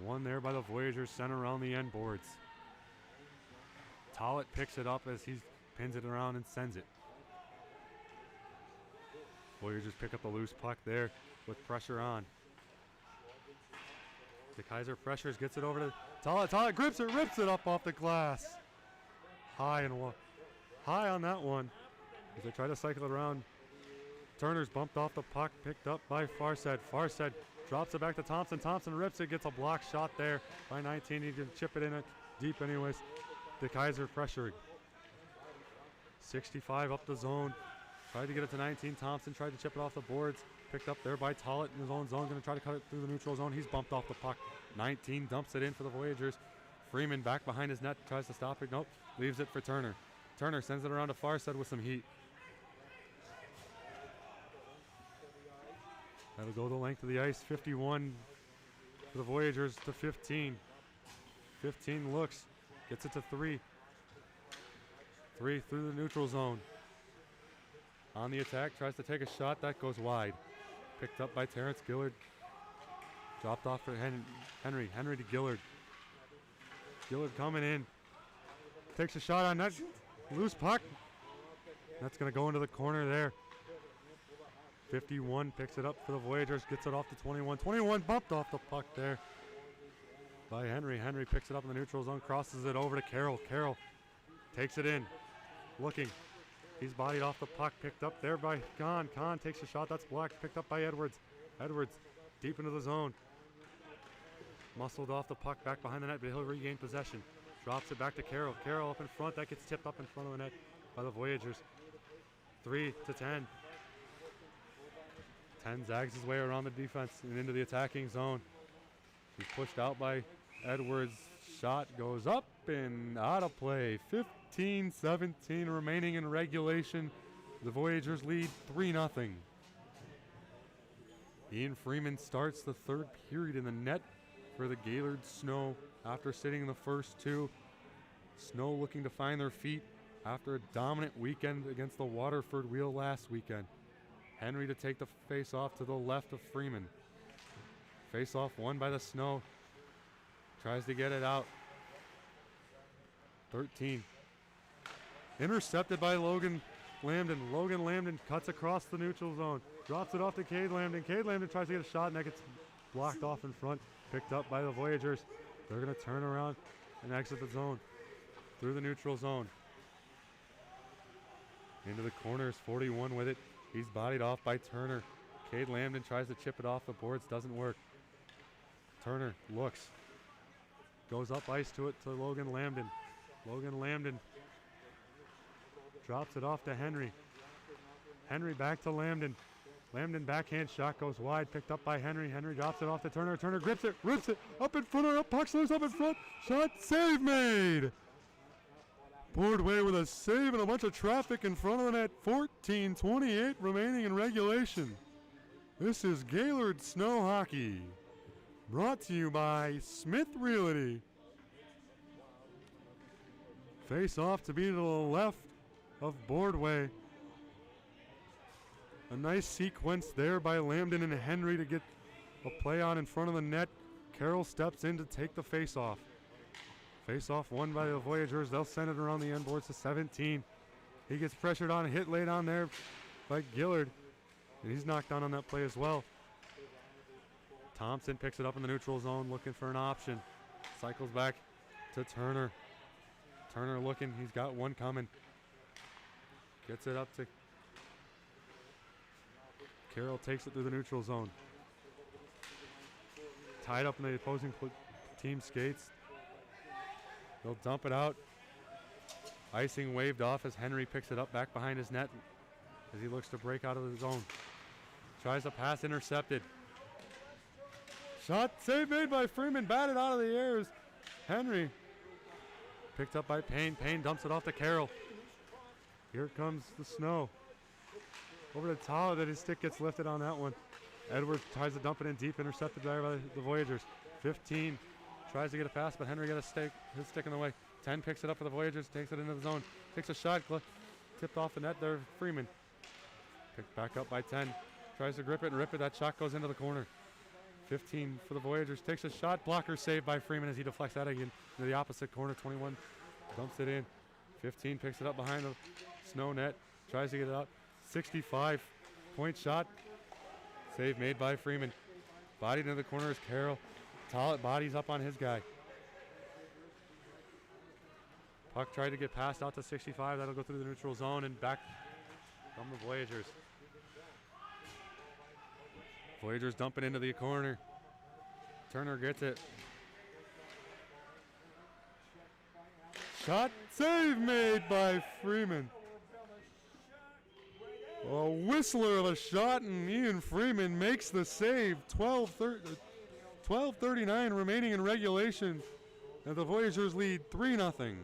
One there by the Voyagers, sent around the end boards. Tollett picks it up as he pins it around and sends it. Voyagers pick up the loose puck there with pressure on. The Kaiser pressures, gets it over to Tollett. Tollett grips it, rips it up off the glass. High on that one as they try to cycle it around. Turner's bumped off the puck, picked up by Farstead. Farstead drops it back to Thompson. Thompson rips it, gets a block shot there by 19. He can chip it in deep anyways. The Kaiser pressuring. 65 up the zone. Tried to get it to 19. Thompson tried to chip it off the boards. Picked up there by Tollett in his own zone. Going to try to cut it through the neutral zone. He's bumped off the puck. 19 dumps it in for the Voyagers. Freeman back behind his net. Tries to stop it. Nope. Leaves it for Turner. Turner sends it around to Farstead with some heat. That'll go the length of the ice. 51 for the Voyagers to 15. 15 looks. Gets it to 3. 3 through the neutral zone. On the attack, tries to take a shot. That goes wide. Picked up by Terrence Gaylord. Dropped off for Henry. Henry to Gaylord. Gaylord coming in. Takes a shot on net. Loose puck. That's going to go into the corner there. 51 picks it up for the Voyagers. Gets it off to 21. 21 bumped off the puck there by Henry. Henry picks it up in the neutral zone. Crosses it over to Carroll. Carroll takes it in. Looking. He's bodied off the puck. Picked up there by Kahn. Kahn takes a shot. That's blocked. Picked up by Edwards. Edwards deep into the zone. Muscled off the puck back behind the net, but he'll regain possession. Drops it back to Carroll. Carroll up in front. That gets tipped up in front of the net by the Voyagers. 3 to 10. 10 zags his way around the defense and into the attacking zone. He's pushed out by Edwards. Shot goes up and out of play. 15-17 remaining in regulation. The Voyagers lead 3-0. Ian Freeman starts the third period in the net for the Gaylord Snow after sitting in the first two. Snow looking to find their feet after a dominant weekend against the Waterford Wheel last weekend. Henry to take the face-off to the left of Freeman. Face-off won by the Snow. Tries to get it out. 13. Intercepted by Logan Lambden. Logan Lambden cuts across the neutral zone. Drops it off to Cade Lambden. Cade Lambden tries to get a shot and that gets blocked off in front. Picked up by the Voyagers. They're going to turn around and exit the zone. Through the neutral zone. Into the corners, 41 with it. He's bodied off by Turner. Cade Lambden tries to chip it off the boards, doesn't work. Turner looks. Goes up ice to it to Logan Lambden. Logan Lambden drops it off to Henry. Henry back to Lambden. Lambden backhand shot goes wide, picked up by Henry. Henry drops it off to Turner. Turner grips it, rips it, up in front, up puck loose, up in front. Shot, save made. Boardway with a save and a bunch of traffic in front of the net. 14:28 remaining in regulation. This is Gaylord Snow Hockey. Brought to you by Smith Realty. Face off to be to the left of Boardway. A nice sequence there by Lambden and Henry to get a play on in front of the net. Carroll steps in to take the face off. Face off won by the Voyagers. They'll send it around the end boards to 17. He gets pressured on, hit laid on there by Gaylord. And he's knocked down on that play as well. Thompson picks it up in the neutral zone, looking for an option. Cycles back to Turner. Turner looking, he's got one coming. Gets it up to Carroll, takes it through the neutral zone. Tied up in the opposing team skates. They'll dump it out. Icing waved off as Henry picks it up back behind his net as he looks to break out of the zone. Tries to pass, intercepted. Shot, save made by Freeman, batted out of the air as Henry. Picked up by Payne. Payne dumps it off to Carroll. Here comes the Snow. Over to Tala, that his stick gets lifted on that one. Edwards tries to dump it in deep, intercepted there by the Voyagers. 15 tries to get a pass, but Henry got his stick in the way. 10 picks it up for the Voyagers, takes it into the zone. Takes a shot, tipped off the net there, Freeman. Picked back up by 10. Tries to grip it and rip it. That shot goes into the corner. 15 for the Voyagers. Takes a shot. Blocker saved by Freeman as he deflects that again to the opposite corner. 21 dumps it in. 15 picks it up behind the Snow net. Tries to get it out. 65 point shot. Save made by Freeman. Bodied into the corner is Carroll. Tollett bodies up on his guy. Puck tried to get passed out to 65. That'll go through the neutral zone and back from the Voyagers. Voyagers dump it into the corner. Turner gets it. Shot, save made by Freeman. A whistler of a shot, and Ian Freeman makes the save. 12:39 remaining in regulation, and the Voyagers lead 3-0.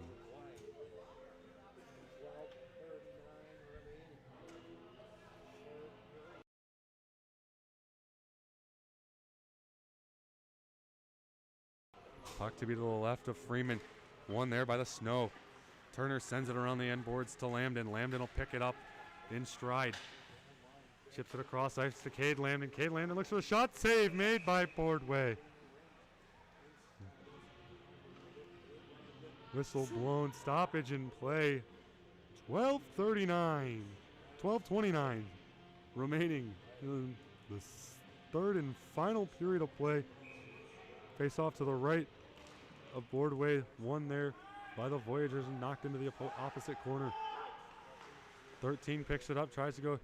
Puck to be to the left of Freeman. One there by the Snow. Turner sends it around the end boards to Lambden. Lambden will pick it up in stride. Chips it across ice to Cade Lambden. Cade Lambden looks for the shot. Save made by Boardway. Whistle blown. Stoppage in play. 12:29 remaining in the third and final period of play. Face off to the right of Boardway. One there by the Voyagers and knocked into the opposite corner. 13 picks it up, tries to go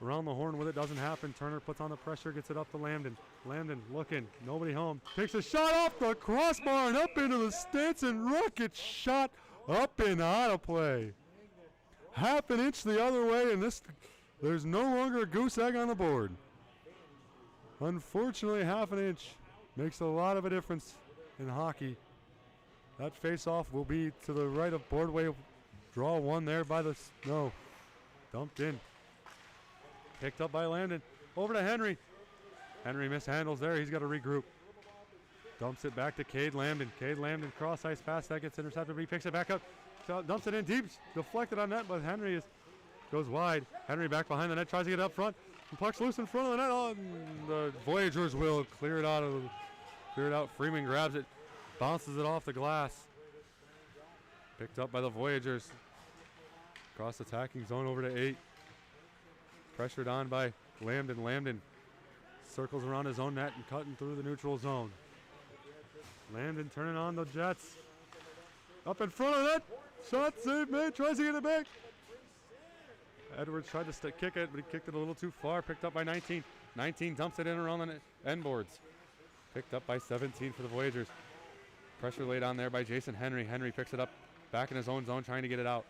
around the horn with it, doesn't happen. Turner puts on the pressure, gets it up to Lambden. Lambden looking, nobody home. Takes a shot off the crossbar and up into the stance, and rocket shot up and out of play. Half an inch the other way, and there's no longer a goose egg on the board. Unfortunately, half an inch makes a lot of a difference in hockey. That face-off will be to the right of Boardway. Draw one there by the Snow. Dumped in. Picked up by Landon. Over to Henry. Henry mishandles there. He's got to regroup. Dumps it back to Cade Lambden. Cade Lambden cross ice pass that gets intercepted, but he picks it back up. Dumps it in deep, deflected on net, but Henry goes wide. Henry back behind the net, tries to get up front. The puck's loose in front of the net. Oh, the Voyagers will clear it out. Freeman grabs it, bounces it off the glass. Picked up by the Voyagers. Cross attacking zone over to 8. Pressured on by Lambden. Lambden circles around his own net and cutting through the neutral zone. Lambden turning on the Jets. Up in front of that. Shot save made. Tries to get it back. Edwards tried to kick it, but he kicked it a little too far. Picked up by 19. 19 dumps it in around the end boards. Picked up by 17 for the Voyagers. Pressure laid on there by Jason Henry. Henry picks it up back in his own zone, trying to get it out.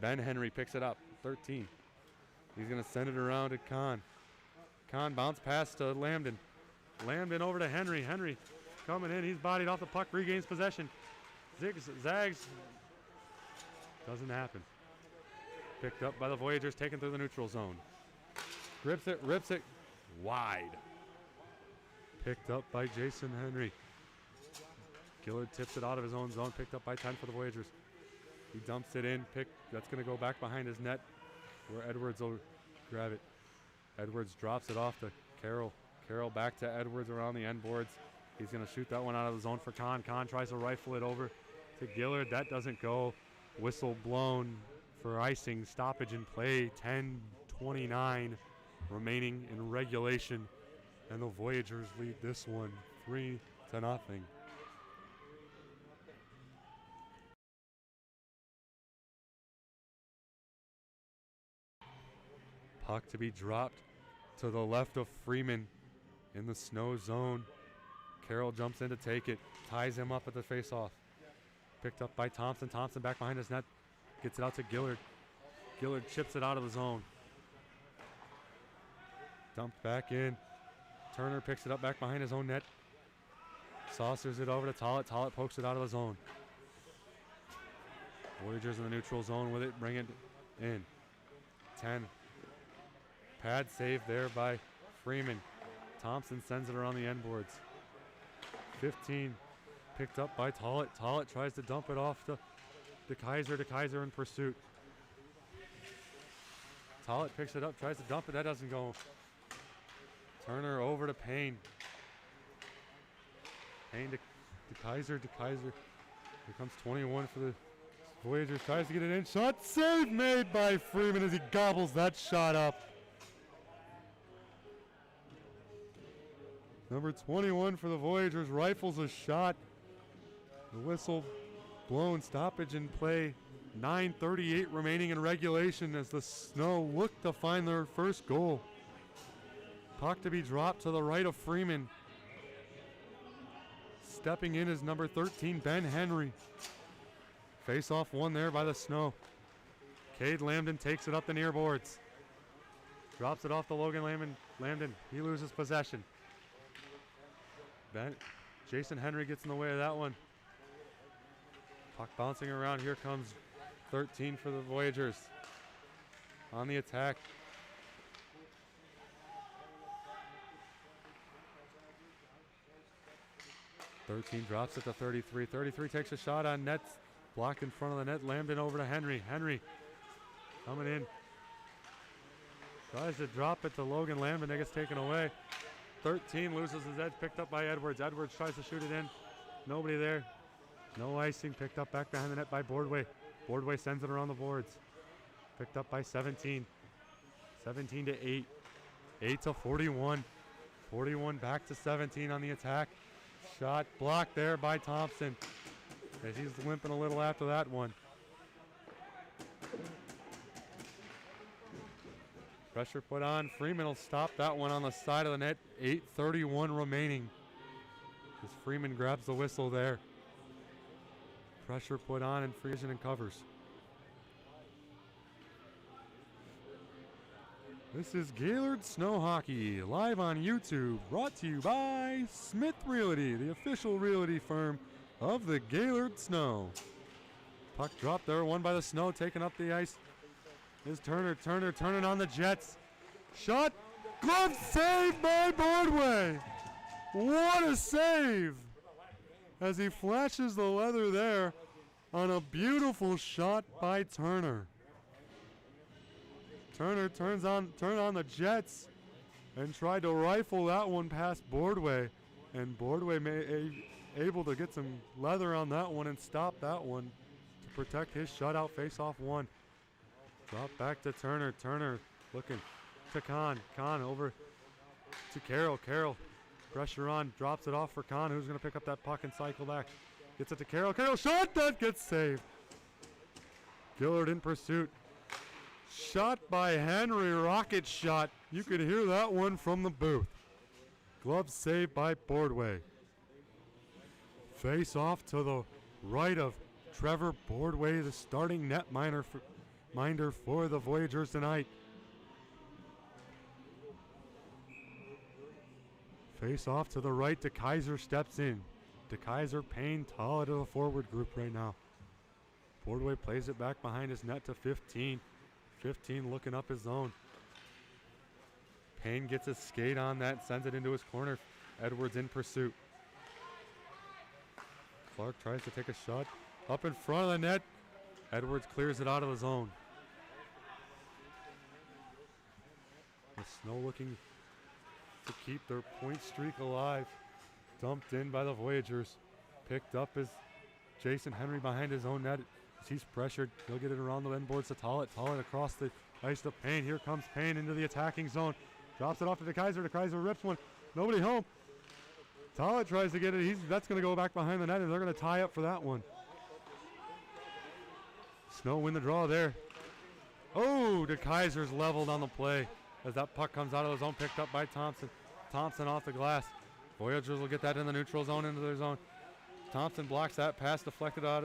Ben Henry picks it up. 13. He's going to send it around to Kahn. Kahn bounce pass to Lambden. Lambden over to Henry. Henry coming in. He's bodied off the puck. Regains possession. Zags. Doesn't happen. Picked up by the Voyagers, taken through the neutral zone. Grips it, rips it, wide. Picked up by Jason Henry. Gaylord tips it out of his own zone, picked up by 10 for the Voyagers. He dumps it in, that's going to go back behind his net where Edwards will grab it. Edwards drops it off to Carroll. Carroll back to Edwards around the end boards. He's going to shoot that one out of the zone for Kahn. Kahn tries to rifle it over to Gaylord. That doesn't go. Whistle blown for icing. Stoppage in play. 10:29 remaining in regulation. And the Voyagers lead this one 3-0. Puck to be dropped to the left of Freeman in the snow zone. Carroll jumps in to take it, ties him up at the faceoff. Picked up by Thompson. Thompson back behind his net, gets it out to Gaylord. Gaylord chips it out of the zone. Dumped back in. Turner picks it up back behind his own net. Saucers it over to Tollett. Tollett pokes it out of the zone. Voyagers in the neutral zone with it, bring it in. 10. Pad save there by Freeman. Thompson sends it around the end boards. 15 picked up by Tollett. Tollett tries to dump it off to Kaiser. De Kaiser in pursuit. Tollett picks it up, tries to dump it. That doesn't go. Turner over to Payne. Payne to Kaiser. De Kaiser. Here comes 21 for the Voyagers. Tries to get it in. Shot save made by Freeman as he gobbles that shot up. Number 21 for the Voyagers rifles a shot. The whistle blown, stoppage in play. 9:38 remaining in regulation as the Snow look to find their first goal. Puck to be dropped to the right of Freeman. Stepping in is number 13, Ben Henry. Face-off won there by the Snow. Cade Lambden takes it up the near boards. Drops it off to Logan Lambden. He loses possession. Jason Henry gets in the way of that one. Puck bouncing around. Here comes 13 for the Voyagers on the attack. (13) drops it to 33. 33 takes a shot on net. Blocked in front of the net. Lambden over to Henry. Henry coming in. Tries to drop it to Logan Lambden. That gets taken away. 13 loses his edge, picked up by Edwards. Edwards tries to shoot it in. Nobody there. No icing. Picked up back behind the net by Boardway. Boardway sends it around the boards. Picked up by 17. 17-8. 8-41. 41 back to 17 on the attack. Shot blocked there by Thompson. As he's limping a little after that one. Pressure put on. Freeman will stop that one on the side of the net. 8:31 remaining. As Freeman grabs the whistle there. Pressure put on and Friesen and covers. This is Gaylord Snow Hockey live on YouTube, brought to you by Smith Realty, the official realty firm of the Gaylord Snow. Puck dropped there, won by the Snow, taking up the ice. Is Turner turning on the Jets. Shot, glove saved by Boardway. What a save! As he flashes the leather there on a beautiful shot by Turner. Turner turned on the jets and tried to rifle that one past Boardway. And Boardway able to get some leather on that one and stop that one to protect his shutout. Face-off one. Drop back to Turner. Turner looking to Kahn. Kahn over to Carroll. Carroll, pressure on, drops it off for Kahn, who's going to pick up that puck and cycle back. Gets it to Carroll. Carroll, shot, that gets saved. Gaylord in pursuit. Shot by Henry, rocket shot. You could hear that one from the booth. Glove saved by Boardway. Face off to the right of Trevor Boardway, the starting netminder for the Voyagers tonight. Face off to the right, DeKaiser steps in. DeKaiser, Payne, Tala to the forward group right now. Boardway plays it back behind his net to 15. 15 looking up his zone. Payne gets his skate on that, sends it into his corner. Edwards in pursuit. Clark tries to take a shot up in front of the net. Edwards clears it out of the zone. The Snow looking to keep their point streak alive. Dumped in by the Voyagers. Picked up as Jason Henry behind his own net. As he's pressured, he'll get it around the end boards to Tollett. Tollett across the ice to Payne. Here comes Payne into the attacking zone. Drops it off to DeKaiser. DeKaiser rips one. Nobody home. Tollett tries to get it. That's going to go back behind the net, and they're going to tie up for that one. Snow win the draw there. Oh, DeKaiser's leveled on the play as that puck comes out of the zone, picked up by Thompson. Thompson off the glass. Voyagers will get that in the neutral zone, into their zone. Thompson blocks that pass, deflected out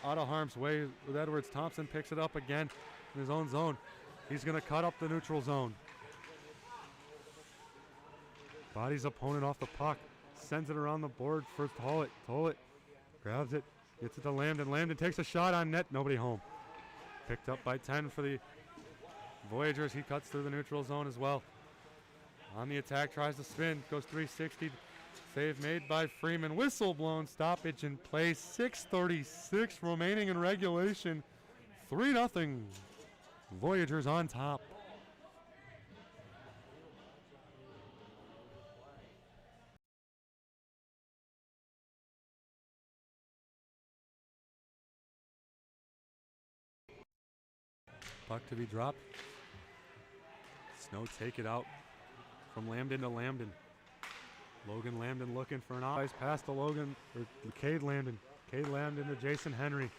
of harm's way with Edwards. Thompson picks it up again in his own zone. He's going to cut up the neutral zone. Bodies opponent off the puck. Sends it around the board for Tollett. Tollett grabs it, gets it to Lambden. Lambden takes a shot on net. Nobody home. Picked up by 10 for the Voyagers. He cuts through the neutral zone as well. On the attack, tries to spin. Goes 360. Save made by Freeman. Whistle blown. Stoppage in play. 6:36 remaining in regulation. 3-0. Voyagers on top. Puck to be dropped. Snow take it out from Lambden to Lambden. Logan Lambden looking for an eyes pass to Logan, or Cade Lambden. Cade Lambden to Jason Henry.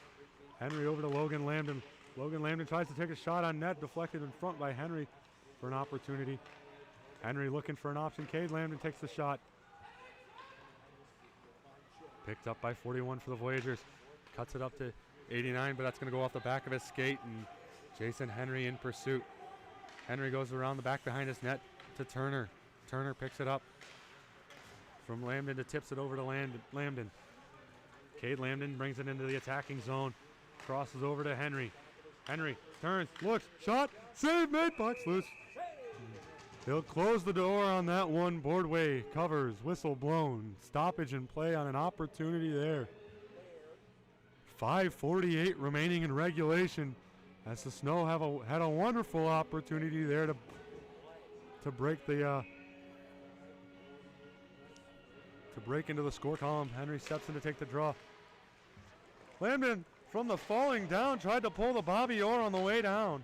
Henry over to Logan Lambden. Logan Lambden tries to take a shot on net, deflected in front by Henry for an opportunity. Henry looking for an option. Cade Lambden takes the shot. Picked up by 41 for the Voyagers. Cuts it up to 89, but that's going to go off the back of his skate, and Jason Henry in pursuit. Henry goes around the back behind his net to Turner. Turner picks it up from Lambden to tips it over to Lambden. Cade Lambden brings it into the attacking zone. Crosses over to Henry. Henry turns, looks, shot, save made, puck's loose. He'll close the door on that one. Boardway covers, whistle blown. Stoppage in play on an opportunity there. 5:48 remaining in regulation, as the Snow had a wonderful opportunity there to break the to break into the score column. Henry steps in to take the draw. Lambden from the falling down tried to pull the Bobby Orr on the way down.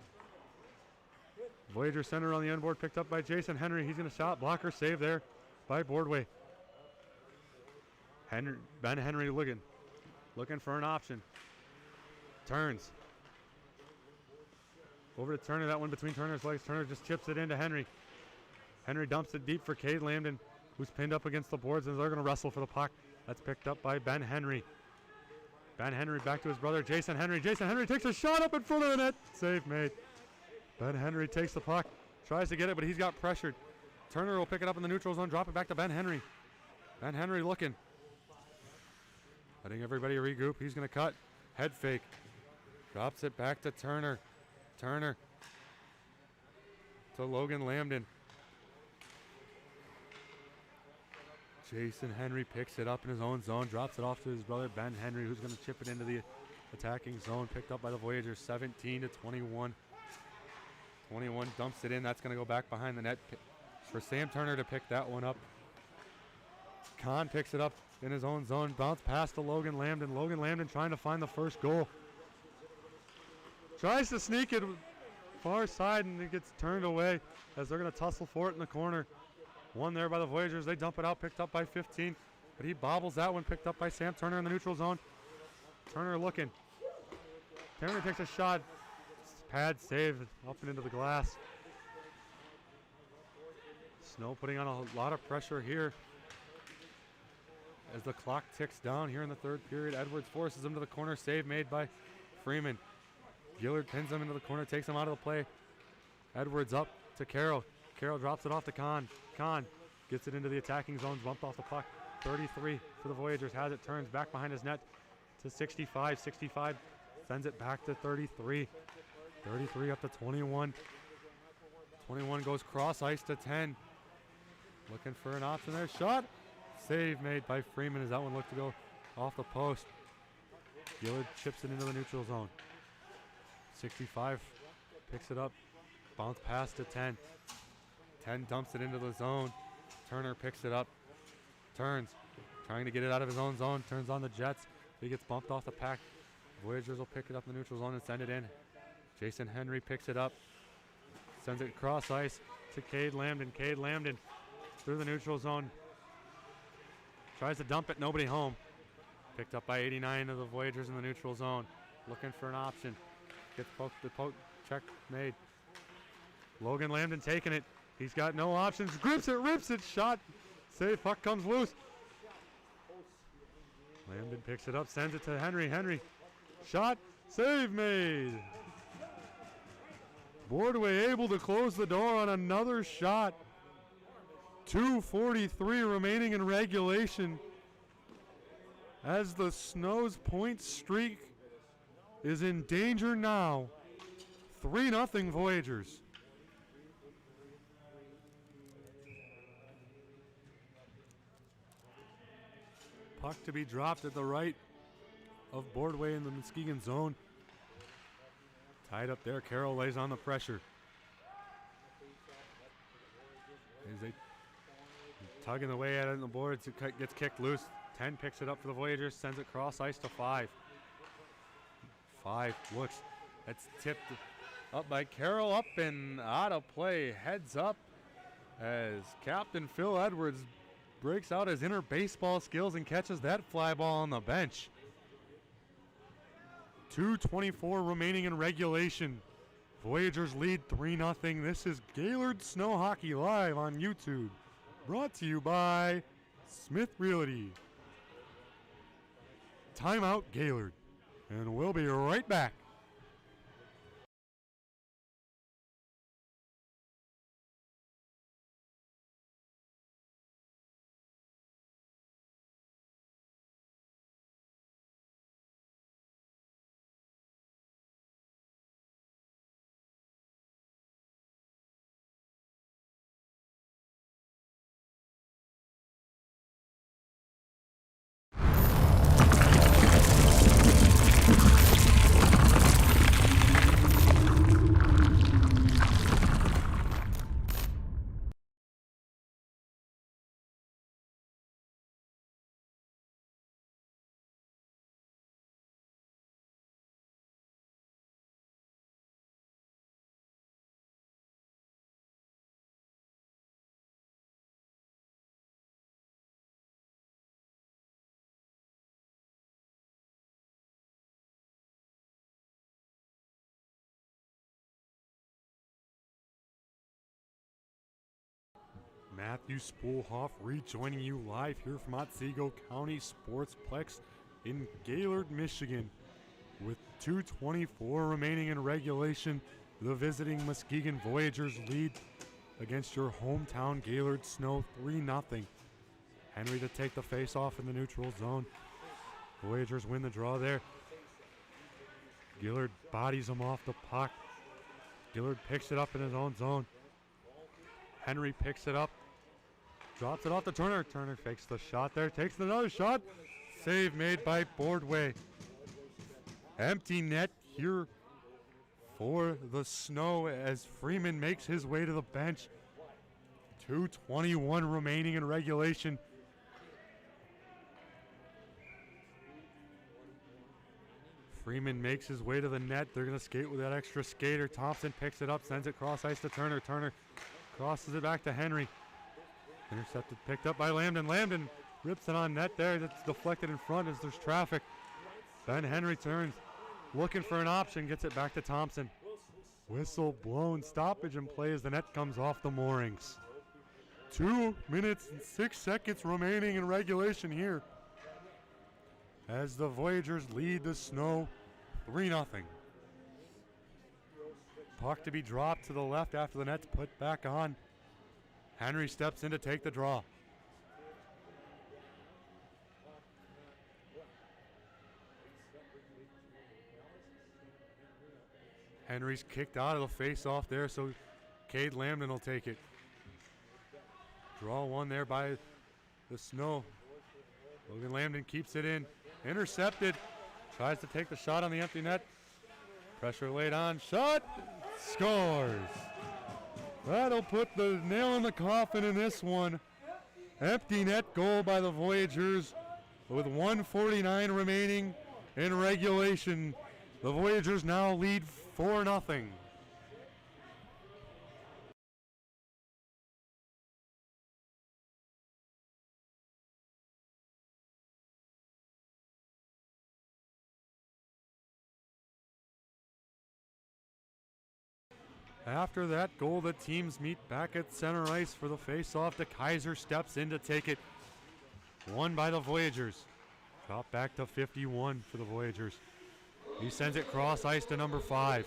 Voyager center on the end board, picked up by Jason Henry. He's going to shot, blocker save there by Boardway. Ben Henry looking for an option. Turns. Over to Turner, that one between Turner's legs. Turner just chips it into Henry. Henry dumps it deep for Cade Lambden, who's pinned up against the boards, and they're going to wrestle for the puck. That's picked up by Ben Henry. Ben Henry back to his brother, Jason Henry. Jason Henry takes a shot up in front of the net. Save made. Ben Henry takes the puck, tries to get it, but he's got pressured. Turner will pick it up in the neutral zone, drop it back to Ben Henry. Ben Henry looking. Letting everybody regroup. He's going to cut. Head fake. Drops it back to Turner. Turner to Logan Lambden. Jason Henry picks it up in his own zone, drops it off to his brother Ben Henry, who's going to chip it into the attacking zone. Picked up by the Voyagers, 17-21. 21 dumps it in. That's going to go back behind the net for Sam Turner to pick that one up. Kahn picks it up in his own zone. Bounce pass to Logan Lambden. Logan Lambden trying to find the first goal. Tries to sneak it far side and it gets turned away as they're going to tussle for it in the corner. One there by the Voyagers. They dump it out, picked up by 15. But he bobbles that one, picked up by Sam Turner in the neutral zone. Turner looking. Turner takes a shot. Pad save up and into the glass. Snow putting on a lot of pressure here as the clock ticks down here in the third period. Edwards forces him to the corner. Save made by Freeman. Gaylord pins him into the corner, takes him out of the play. Edwards up to Carroll. Carroll drops it off to Kahn. Kahn gets it into the attacking zone, bumped off the puck. 33 for the Voyagers, has it, turns back behind his net to 65. 65 sends it back to 33. 33 up to 21. 21 goes cross ice to 10. Looking for an option there. Shot. Save made by Freeman as that one looked to go off the post. Gaylord chips it into the neutral zone. 65 picks it up. Bounce pass to 10. 10 dumps it into the zone. Turner picks it up. Turns. Trying to get it out of his own zone. Turns on the Jets. He gets bumped off the pack. Voyagers will pick it up in the neutral zone and send it in. Jason Henry picks it up. Sends it cross ice to Cade Lambden. Cade Lambden through the neutral zone. Tries to dump it, nobody home. Picked up by 89 of the Voyagers in the neutral zone. Looking for an option. Gets poked, the poke check made. Logan Lambden taking it. He's got no options. Grips it, rips it, shot. Save, puck comes loose. Lambden picks it up, sends it to Henry. Henry, shot, save made. Boardway able to close the door on another shot. 2:43 remaining in regulation as the Snow's point streak is in danger now. 3-0 Voyagers. Puck to be dropped at the right of Boardway in the Muskegon zone. Tied up there, Carroll lays on the pressure. As they tugging away at it on the boards, it gets kicked loose. 10 picks it up for the Voyagers, sends it cross ice to 5. 5 looks, that's tipped up by Carroll, up and out of play, heads up as Captain Phil Edwards breaks out his inner baseball skills and catches that fly ball on the bench. 2:24 remaining in regulation. Voyagers lead 3-0. This is Gaylord Snow Hockey live on YouTube. Brought to you by Smith Realty. Timeout Gaylord. And we'll be right back. Matthew Spoolhoff rejoining you live here from Otsego County Sportsplex in Gaylord, Michigan. With 2:24 remaining in regulation, the visiting Muskegon Voyagers lead against your hometown Gaylord Snow 3-0. Henry to take the face-off in the neutral zone. Voyagers win the draw there. Gaylord bodies him off the puck. Gaylord picks it up in his own zone. Henry picks it up. Drops it off to Turner. Turner fakes the shot there, takes another shot. Save made by Boardway. Empty net here for the Snow as Freeman makes his way to the bench. 2:21 remaining in regulation. Freeman makes his way to the net. They're going to skate with that extra skater. Thompson picks it up, sends it cross ice to Turner. Turner crosses it back to Henry. Intercepted, picked up by Lambden. Lambden rips it on net there. That's deflected in front as there's traffic. Ben Henry turns, looking for an option, gets it back to Thompson. Whistle blown, stoppage in play as the net comes off the moorings. 2 minutes and 6 seconds remaining in regulation here, as the Voyagers lead the Snow 3-0. Puck to be dropped to the left after the net's put back on. Henry steps in to take the draw. Henry's kicked out of the face-off there, so Cade Lambden will take it. Draw one there by the Snow. Logan Lambden keeps it in. Intercepted. Tries to take the shot on the empty net. Pressure laid on. Shot. Scores. That'll put the nail in the coffin in this one. Empty net goal by the Voyagers with 1:49 remaining in regulation. The Voyagers now lead 4-0. After that goal, the teams meet back at center ice for the face-off. DeKaiser steps in to take it. Won by the Voyagers. Drop back to 51 for the Voyagers. He sends it cross ice to number 5.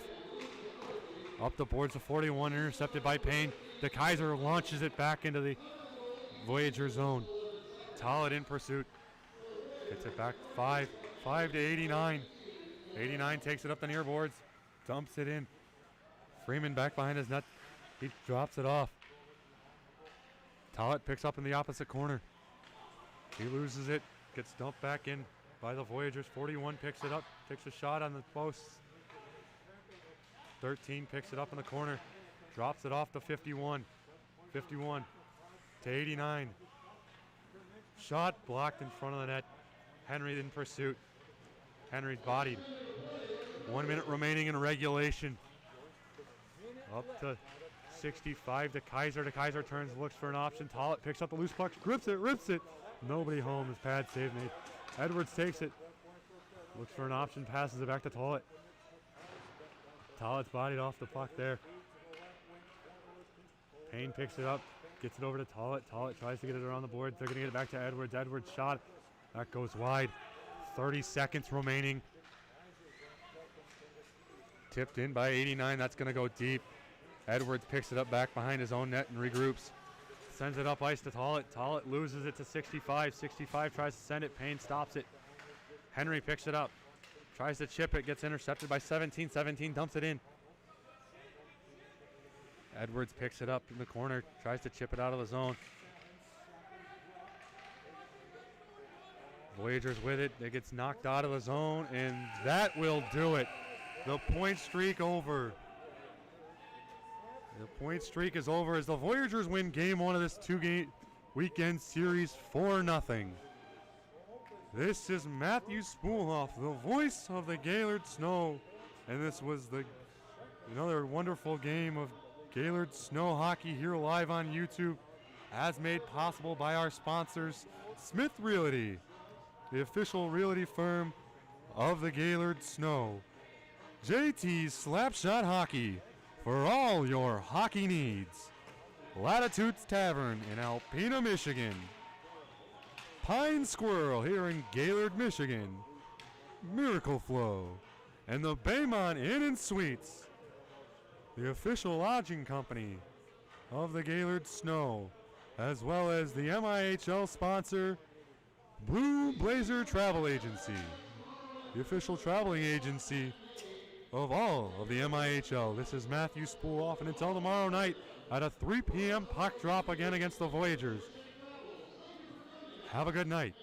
Up the boards to 41, intercepted by Payne. DeKaiser launches it back into the Voyager zone. Tollett in pursuit. Gets it back 5 to 89. 89 takes it up the near boards. Dumps it in. Freeman back behind his net. He drops it off. Tollett picks up in the opposite corner. He loses it. Gets dumped back in by the Voyagers. 41 picks it up. Takes a shot on the posts. 13 picks it up in the corner. Drops it off to 51. 51 to 89. Shot blocked in front of the net. Henry in pursuit. Henry's bodied. 1 minute remaining in regulation. Up to 65 to Kaiser. Kaiser turns, looks for an option. Tollett picks up the loose puck, grips it, rips it. Nobody home. His pad save made. Edwards takes it. Looks for an option, passes it back to Tollett. Tollett's bodied off the puck there. Payne picks it up, gets it over to Tollett. Tollett tries to get it around the board. They're going to get it back to Edwards. Edwards shot. That goes wide. 30 seconds remaining. Tipped in by 89. That's going to go deep. Edwards picks it up back behind his own net and regroups. Sends it up ice to Tollett. Tollett loses it to 65. 65 tries to send it. Payne stops it. Henry picks it up. Tries to chip it. Gets intercepted by 17. 17 dumps it in. Edwards picks it up in the corner. Tries to chip it out of the zone. Voyagers with it. It gets knocked out of the zone, and that will do it. The point streak over. The point streak is over as the Voyagers win game 1 of this 2-game weekend series 4-0. This is Matthew Spoolhoff, the voice of the Gaylord Snow, and this was another wonderful game of Gaylord Snow hockey here live on YouTube, as made possible by our sponsors, Smith Realty, the official realty firm of the Gaylord Snow. JT's Slapshot Hockey, for all your hockey needs. Latitudes Tavern in Alpena, Michigan. Pine Squirrel here in Gaylord, Michigan. Miracle Flow. And the Baymont Inn and Suites, the official lodging company of the Gaylord Snow, as well as the MIHL sponsor, Blue Blazer Travel Agency, the official traveling agency of all of the MIHL. This is Matthew Spoolhoff, and until tomorrow night at a 3 p.m. puck drop again against the Voyagers, Have a good night.